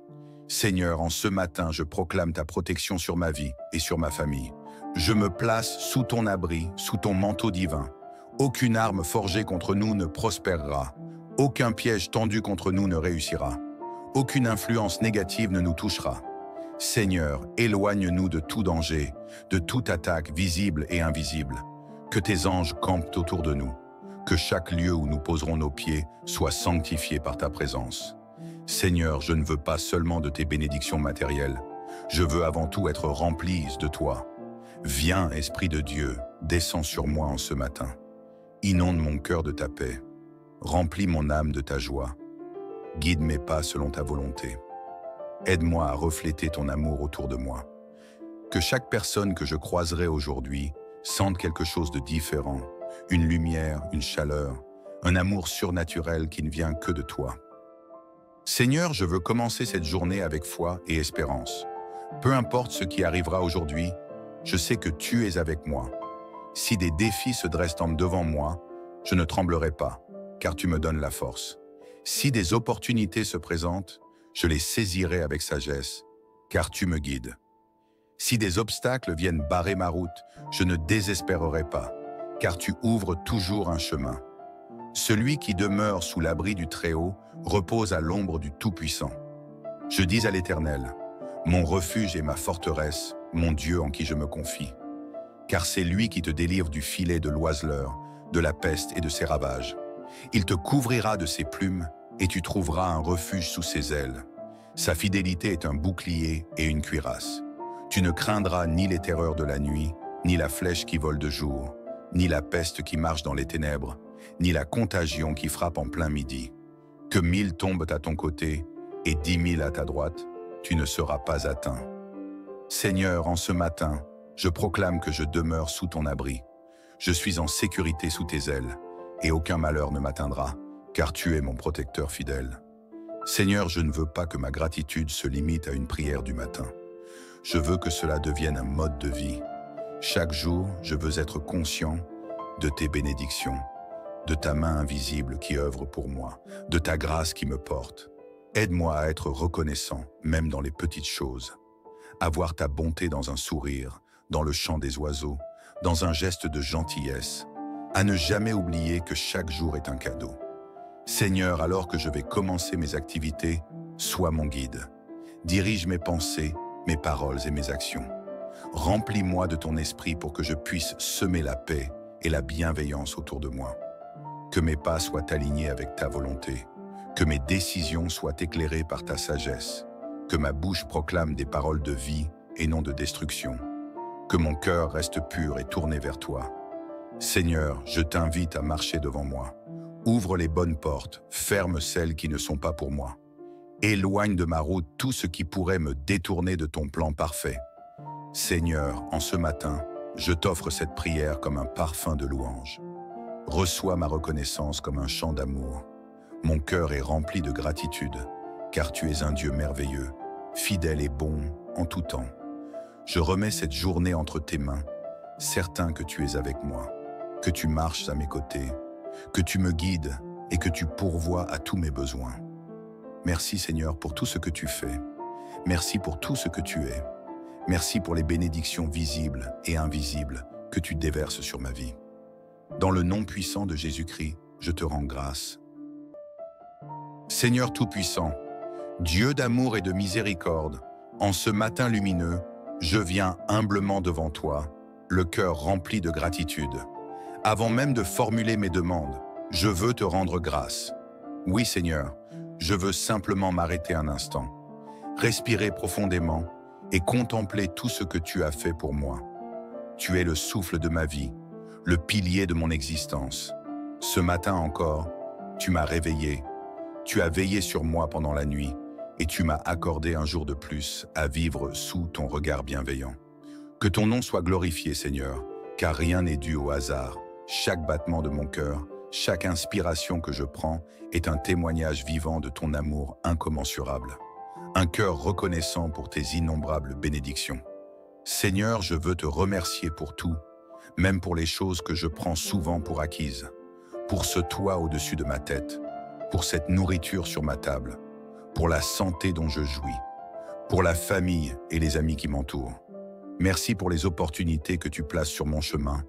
Seigneur, en ce matin, je proclame ta protection sur ma vie et sur ma famille. Je me place sous ton abri, sous ton manteau divin. Aucune arme forgée contre nous ne prospérera. Aucun piège tendu contre nous ne réussira. Aucune influence négative ne nous touchera. Seigneur, éloigne-nous de tout danger, de toute attaque visible et invisible. Que tes anges campent autour de nous. Que chaque lieu où nous poserons nos pieds soit sanctifié par ta présence. Seigneur, je ne veux pas seulement de tes bénédictions matérielles. Je veux avant tout être rempli de toi. Viens, Esprit de Dieu, descends sur moi en ce matin. Inonde mon cœur de ta paix. Remplis mon âme de ta joie. Guide mes pas selon ta volonté. Aide-moi à refléter ton amour autour de moi. Que chaque personne que je croiserai aujourd'hui sente quelque chose de différent, une lumière, une chaleur, un amour surnaturel qui ne vient que de toi. Seigneur, je veux commencer cette journée avec foi et espérance. Peu importe ce qui arrivera aujourd'hui, je sais que tu es avec moi. Si des défis se dressent devant moi, je ne tremblerai pas, car tu me donnes la force. Si des opportunités se présentent, je les saisirai avec sagesse, car tu me guides. Si des obstacles viennent barrer ma route, je ne désespérerai pas, car tu ouvres toujours un chemin. Celui qui demeure sous l'abri du Très-Haut repose à l'ombre du Tout-Puissant. Je dis à l'Éternel, mon refuge et ma forteresse, mon Dieu en qui je me confie. Car c'est lui qui te délivre du filet de l'oiseleur, de la peste et de ses ravages. Il te couvrira de ses plumes et tu trouveras un refuge sous ses ailes. Sa fidélité est un bouclier et une cuirasse. Tu ne craindras ni les terreurs de la nuit, ni la flèche qui vole de jour, ni la peste qui marche dans les ténèbres, ni la contagion qui frappe en plein midi. Que 1000 tombent à ton côté et 10 000 à ta droite, tu ne seras pas atteint. Seigneur, en ce matin, je proclame que je demeure sous ton abri. Je suis en sécurité sous tes ailes, et aucun malheur ne m'atteindra, car tu es mon protecteur fidèle. Seigneur, je ne veux pas que ma gratitude se limite à une prière du matin. Je veux que cela devienne un mode de vie. Chaque jour, je veux être conscient de tes bénédictions, de ta main invisible qui œuvre pour moi, de ta grâce qui me porte. Aide-moi à être reconnaissant, même dans les petites choses. À voir ta bonté dans un sourire, dans le chant des oiseaux, dans un geste de gentillesse. À ne jamais oublier que chaque jour est un cadeau. Seigneur, alors que je vais commencer mes activités, sois mon guide. Dirige mes pensées, mes paroles et mes actions. Remplis-moi de ton esprit pour que je puisse semer la paix et la bienveillance autour de moi. Que mes pas soient alignés avec ta volonté. Que mes décisions soient éclairées par ta sagesse. Que ma bouche proclame des paroles de vie et non de destruction. Que mon cœur reste pur et tourné vers toi. Seigneur, je t'invite à marcher devant moi. Ouvre les bonnes portes, ferme celles qui ne sont pas pour moi. Éloigne de ma route tout ce qui pourrait me détourner de ton plan parfait. Seigneur, en ce matin, je t'offre cette prière comme un parfum de louange. Reçois ma reconnaissance comme un chant d'amour. Mon cœur est rempli de gratitude, car tu es un Dieu merveilleux, fidèle et bon en tout temps. Je remets cette journée entre tes mains, certain que tu es avec moi, que tu marches à mes côtés, que tu me guides et que tu pourvois à tous mes besoins. Merci Seigneur pour tout ce que tu fais. Merci pour tout ce que tu es. Merci pour les bénédictions visibles et invisibles que tu déverses sur ma vie. Dans le nom puissant de Jésus-Christ, je te rends grâce. Seigneur Tout-Puissant, Dieu d'amour et de miséricorde, en ce matin lumineux, je viens humblement devant toi, le cœur rempli de gratitude. Avant même de formuler mes demandes, je veux te rendre grâce. Oui Seigneur, je veux simplement m'arrêter un instant, respirer profondément et contempler tout ce que tu as fait pour moi. Tu es le souffle de ma vie, le pilier de mon existence. Ce matin encore, tu m'as réveillé, tu as veillé sur moi pendant la nuit et tu m'as accordé un jour de plus à vivre sous ton regard bienveillant. Que ton nom soit glorifié, Seigneur, car rien n'est dû au hasard. Chaque battement de mon cœur, chaque inspiration que je prends est un témoignage vivant de ton amour incommensurable. Un cœur reconnaissant pour tes innombrables bénédictions. Seigneur, je veux te remercier pour tout, même pour les choses que je prends souvent pour acquises, pour ce toit au-dessus de ma tête, pour cette nourriture sur ma table, pour la santé dont je jouis, pour la famille et les amis qui m'entourent. Merci pour les opportunités que tu places sur mon chemin,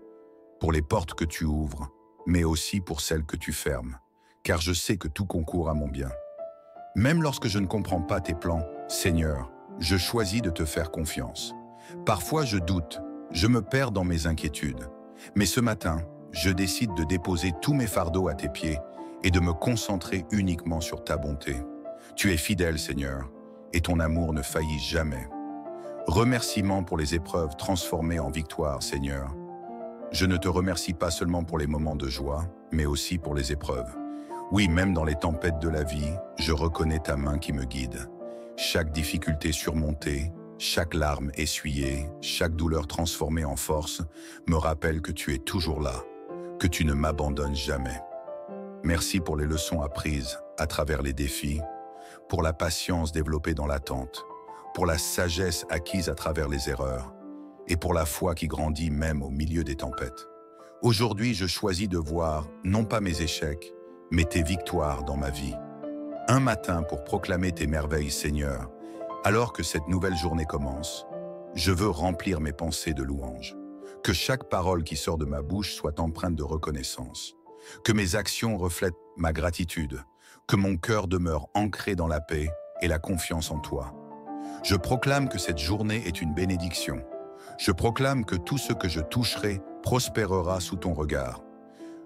pour les portes que tu ouvres, mais aussi pour celles que tu fermes, car je sais que tout concourt à mon bien. Même lorsque je ne comprends pas tes plans, Seigneur, je choisis de te faire confiance. Parfois je doute, je me perds dans mes inquiétudes, mais ce matin, je décide de déposer tous mes fardeaux à tes pieds et de me concentrer uniquement sur ta bonté. Tu es fidèle, Seigneur, et ton amour ne faillit jamais. Remerciements pour les épreuves transformées en victoire, Seigneur. Je ne te remercie pas seulement pour les moments de joie, mais aussi pour les épreuves. Oui, même dans les tempêtes de la vie, je reconnais ta main qui me guide. Chaque difficulté surmontée, chaque larme essuyée, chaque douleur transformée en force me rappelle que tu es toujours là, que tu ne m'abandonnes jamais. Merci pour les leçons apprises à travers les défis, pour la patience développée dans l'attente, pour la sagesse acquise à travers les erreurs, et pour la foi qui grandit même au milieu des tempêtes. Aujourd'hui, je choisis de voir non pas mes échecs, mais tes victoires dans ma vie. Un matin pour proclamer tes merveilles, Seigneur. Alors que cette nouvelle journée commence, je veux remplir mes pensées de louange. Que chaque parole qui sort de ma bouche soit empreinte de reconnaissance. Que mes actions reflètent ma gratitude. Que mon cœur demeure ancré dans la paix et la confiance en toi. Je proclame que cette journée est une bénédiction. Je proclame que tout ce que je toucherai prospérera sous ton regard.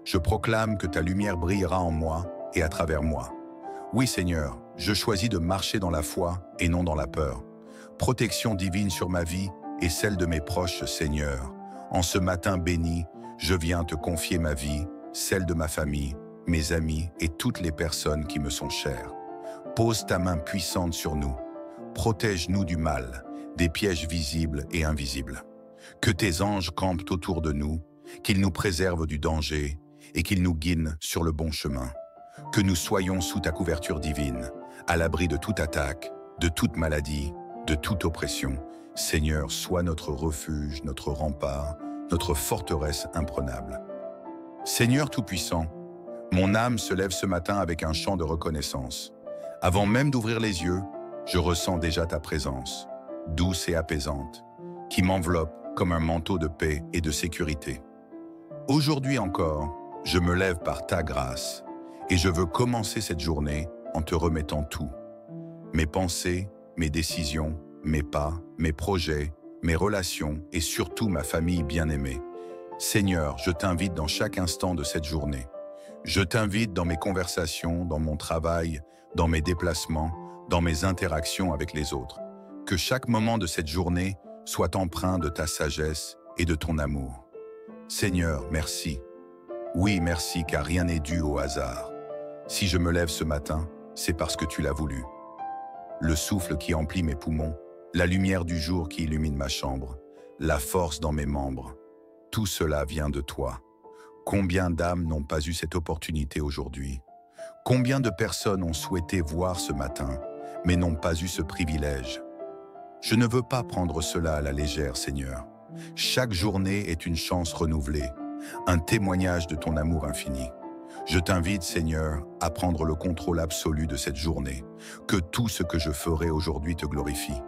Je proclame que ta lumière brillera en moi et à travers moi. Oui Seigneur, je choisis de marcher dans la foi et non dans la peur. Protection divine sur ma vie et celle de mes proches, Seigneur. En ce matin béni, je viens te confier ma vie, celle de ma famille, mes amis et toutes les personnes qui me sont chères. Pose ta main puissante sur nous. Protège-nous du mal, des pièges visibles et invisibles. Que tes anges campent autour de nous, qu'il nous préserve du danger et qu'il nous guide sur le bon chemin. Que nous soyons sous ta couverture divine, à l'abri de toute attaque, de toute maladie, de toute oppression. Seigneur, sois notre refuge, notre rempart, notre forteresse imprenable. Seigneur Tout-Puissant, mon âme se lève ce matin avec un chant de reconnaissance. Avant même d'ouvrir les yeux, je ressens déjà ta présence, douce et apaisante, qui m'enveloppe comme un manteau de paix et de sécurité. Aujourd'hui encore, je me lève par ta grâce et je veux commencer cette journée en te remettant tout. Mes pensées, mes décisions, mes pas, mes projets, mes relations et surtout ma famille bien-aimée. Seigneur, je t'invite dans chaque instant de cette journée. Je t'invite dans mes conversations, dans mon travail, dans mes déplacements, dans mes interactions avec les autres. Que chaque moment de cette journée soit empreint de ta sagesse et de ton amour. Seigneur, merci. Oui, merci, car rien n'est dû au hasard. Si je me lève ce matin, c'est parce que tu l'as voulu. Le souffle qui emplit mes poumons, la lumière du jour qui illumine ma chambre, la force dans mes membres, tout cela vient de toi. Combien d'âmes n'ont pas eu cette opportunité aujourd'hui? Combien de personnes ont souhaité voir ce matin, mais n'ont pas eu ce privilège? Je ne veux pas prendre cela à la légère, Seigneur. Chaque journée est une chance renouvelée, un témoignage de ton amour infini. Je t'invite, Seigneur, à prendre le contrôle absolu de cette journée. Que tout ce que je ferai aujourd'hui te glorifie.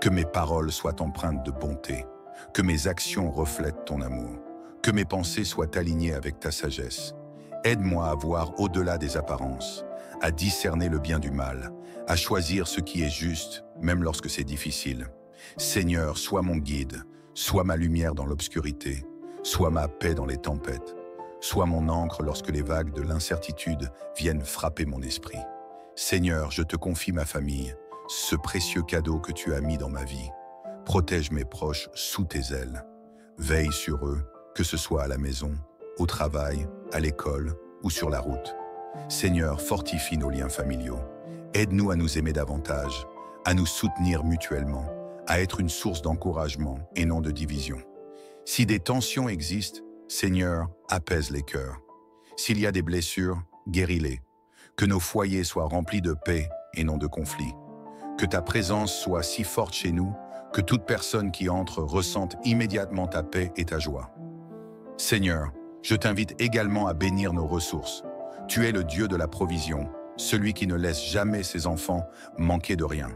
Que mes paroles soient empreintes de bonté. Que mes actions reflètent ton amour. Que mes pensées soient alignées avec ta sagesse. Aide-moi à voir au-delà des apparences, à discerner le bien du mal, à choisir ce qui est juste, même lorsque c'est difficile. Seigneur, sois mon guide, sois ma lumière dans l'obscurité, sois ma paix dans les tempêtes, sois mon ancre lorsque les vagues de l'incertitude viennent frapper mon esprit. Seigneur, je te confie ma famille, ce précieux cadeau que tu as mis dans ma vie. Protège mes proches sous tes ailes. Veille sur eux, que ce soit à la maison, au travail, à l'école ou sur la route. Seigneur, fortifie nos liens familiaux. Aide-nous à nous aimer davantage, à nous soutenir mutuellement, à être une source d'encouragement et non de division. Si des tensions existent, Seigneur, apaise les cœurs. S'il y a des blessures, guéris-les. Que nos foyers soient remplis de paix et non de conflits. Que ta présence soit si forte chez nous que toute personne qui entre ressente immédiatement ta paix et ta joie. Seigneur, je t'invite également à bénir nos ressources. Tu es le Dieu de la provision, celui qui ne laisse jamais ses enfants manquer de rien.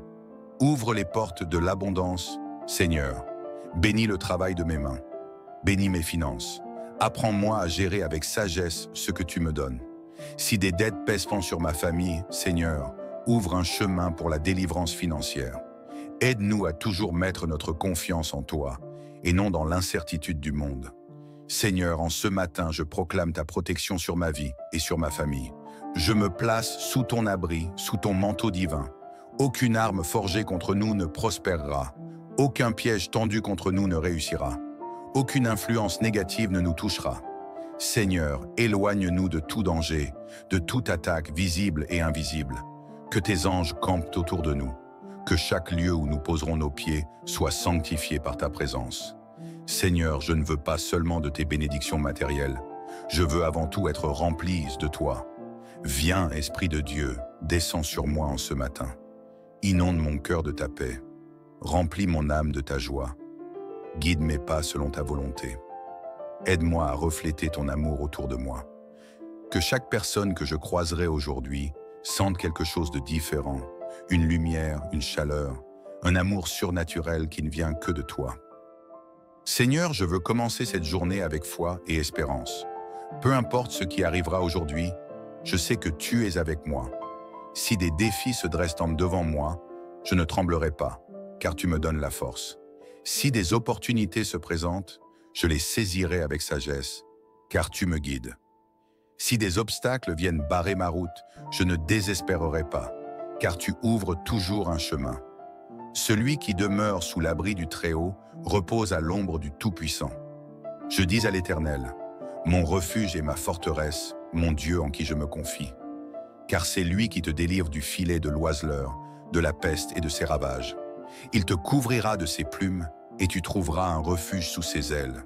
Ouvre les portes de l'abondance, Seigneur. Bénis le travail de mes mains. Bénis mes finances. Apprends-moi à gérer avec sagesse ce que tu me donnes. Si des dettes pèsent sur ma famille, Seigneur, ouvre un chemin pour la délivrance financière. Aide-nous à toujours mettre notre confiance en toi et non dans l'incertitude du monde. Seigneur, en ce matin, je proclame ta protection sur ma vie et sur ma famille. Je me place sous ton abri, sous ton manteau divin. Aucune arme forgée contre nous ne prospérera. Aucun piège tendu contre nous ne réussira. Aucune influence négative ne nous touchera. Seigneur, éloigne-nous de tout danger, de toute attaque visible et invisible. Que tes anges campent autour de nous. Que chaque lieu où nous poserons nos pieds soit sanctifié par ta présence. Seigneur, je ne veux pas seulement de tes bénédictions matérielles. Je veux avant tout être rempli de toi. Viens, Esprit de Dieu, descends sur moi en ce matin. Inonde mon cœur de ta paix. Remplis mon âme de ta joie. Guide mes pas selon ta volonté. Aide-moi à refléter ton amour autour de moi. Que chaque personne que je croiserai aujourd'hui sente quelque chose de différent, une lumière, une chaleur, un amour surnaturel qui ne vient que de toi. Seigneur, je veux commencer cette journée avec foi et espérance. Peu importe ce qui arrivera aujourd'hui, je sais que tu es avec moi. Si des défis se dressent devant moi, je ne tremblerai pas, car tu me donnes la force. Si des opportunités se présentent, je les saisirai avec sagesse, car tu me guides. Si des obstacles viennent barrer ma route, je ne désespérerai pas, car tu ouvres toujours un chemin. Celui qui demeure sous l'abri du Très-Haut repose à l'ombre du Tout-Puissant. Je dis à l'Éternel, mon refuge et ma forteresse, mon Dieu en qui je me confie. Car c'est lui qui te délivre du filet de l'oiseleur, de la peste et de ses ravages. Il te couvrira de ses plumes et tu trouveras un refuge sous ses ailes.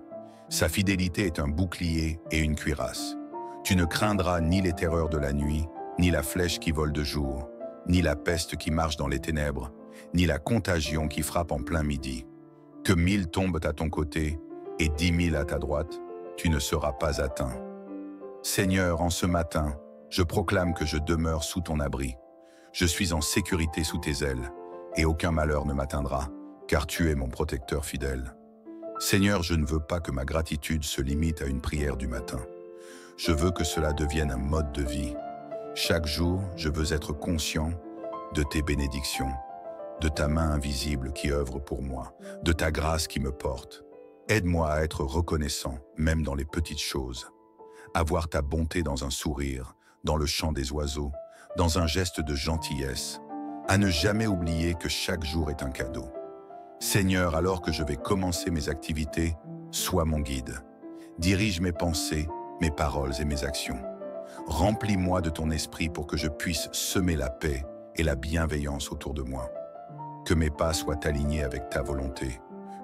Sa fidélité est un bouclier et une cuirasse. Tu ne craindras ni les terreurs de la nuit, ni la flèche qui vole de jour, ni la peste qui marche dans les ténèbres, ni la contagion qui frappe en plein midi. Que 1000 tombent à ton côté et 10 000 à ta droite, tu ne seras pas atteint. Seigneur, en ce matin, je proclame que je demeure sous ton abri. Je suis en sécurité sous tes ailes, et aucun malheur ne m'atteindra, car tu es mon protecteur fidèle. Seigneur, je ne veux pas que ma gratitude se limite à une prière du matin. Je veux que cela devienne un mode de vie. Chaque jour, je veux être conscient de tes bénédictions, de ta main invisible qui œuvre pour moi, de ta grâce qui me porte. Aide-moi à être reconnaissant, même dans les petites choses. À voir ta bonté dans un sourire, dans le chant des oiseaux, dans un geste de gentillesse. À ne jamais oublier que chaque jour est un cadeau. Seigneur, alors que je vais commencer mes activités, sois mon guide. Dirige mes pensées, mes paroles et mes actions. Remplis-moi de ton esprit pour que je puisse semer la paix et la bienveillance autour de moi. Que mes pas soient alignés avec ta volonté,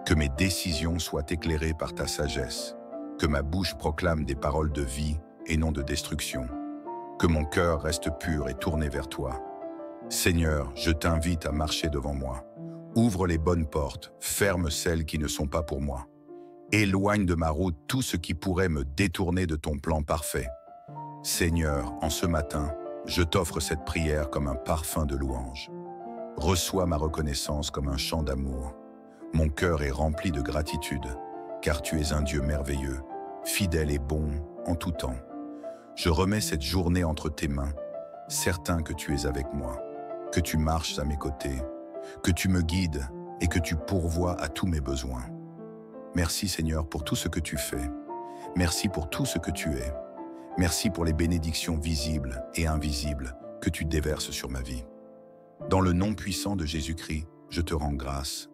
que mes décisions soient éclairées par ta sagesse, que ma bouche proclame des paroles de vie et non de destruction, que mon cœur reste pur et tourné vers toi. Seigneur, je t'invite à marcher devant moi. Ouvre les bonnes portes, ferme celles qui ne sont pas pour moi. Éloigne de ma route tout ce qui pourrait me détourner de ton plan parfait. Seigneur, en ce matin, je t'offre cette prière comme un parfum de louange. Reçois ma reconnaissance comme un chant d'amour. Mon cœur est rempli de gratitude, car tu es un Dieu merveilleux, fidèle et bon en tout temps. Je remets cette journée entre tes mains, certain que tu es avec moi, que tu marches à mes côtés, que tu me guides et que tu pourvois à tous mes besoins. Merci Seigneur pour tout ce que tu fais. Merci pour tout ce que tu es. Merci pour les bénédictions visibles et invisibles que tu déverses sur ma vie. Dans le nom puissant de Jésus-Christ, je te rends grâce.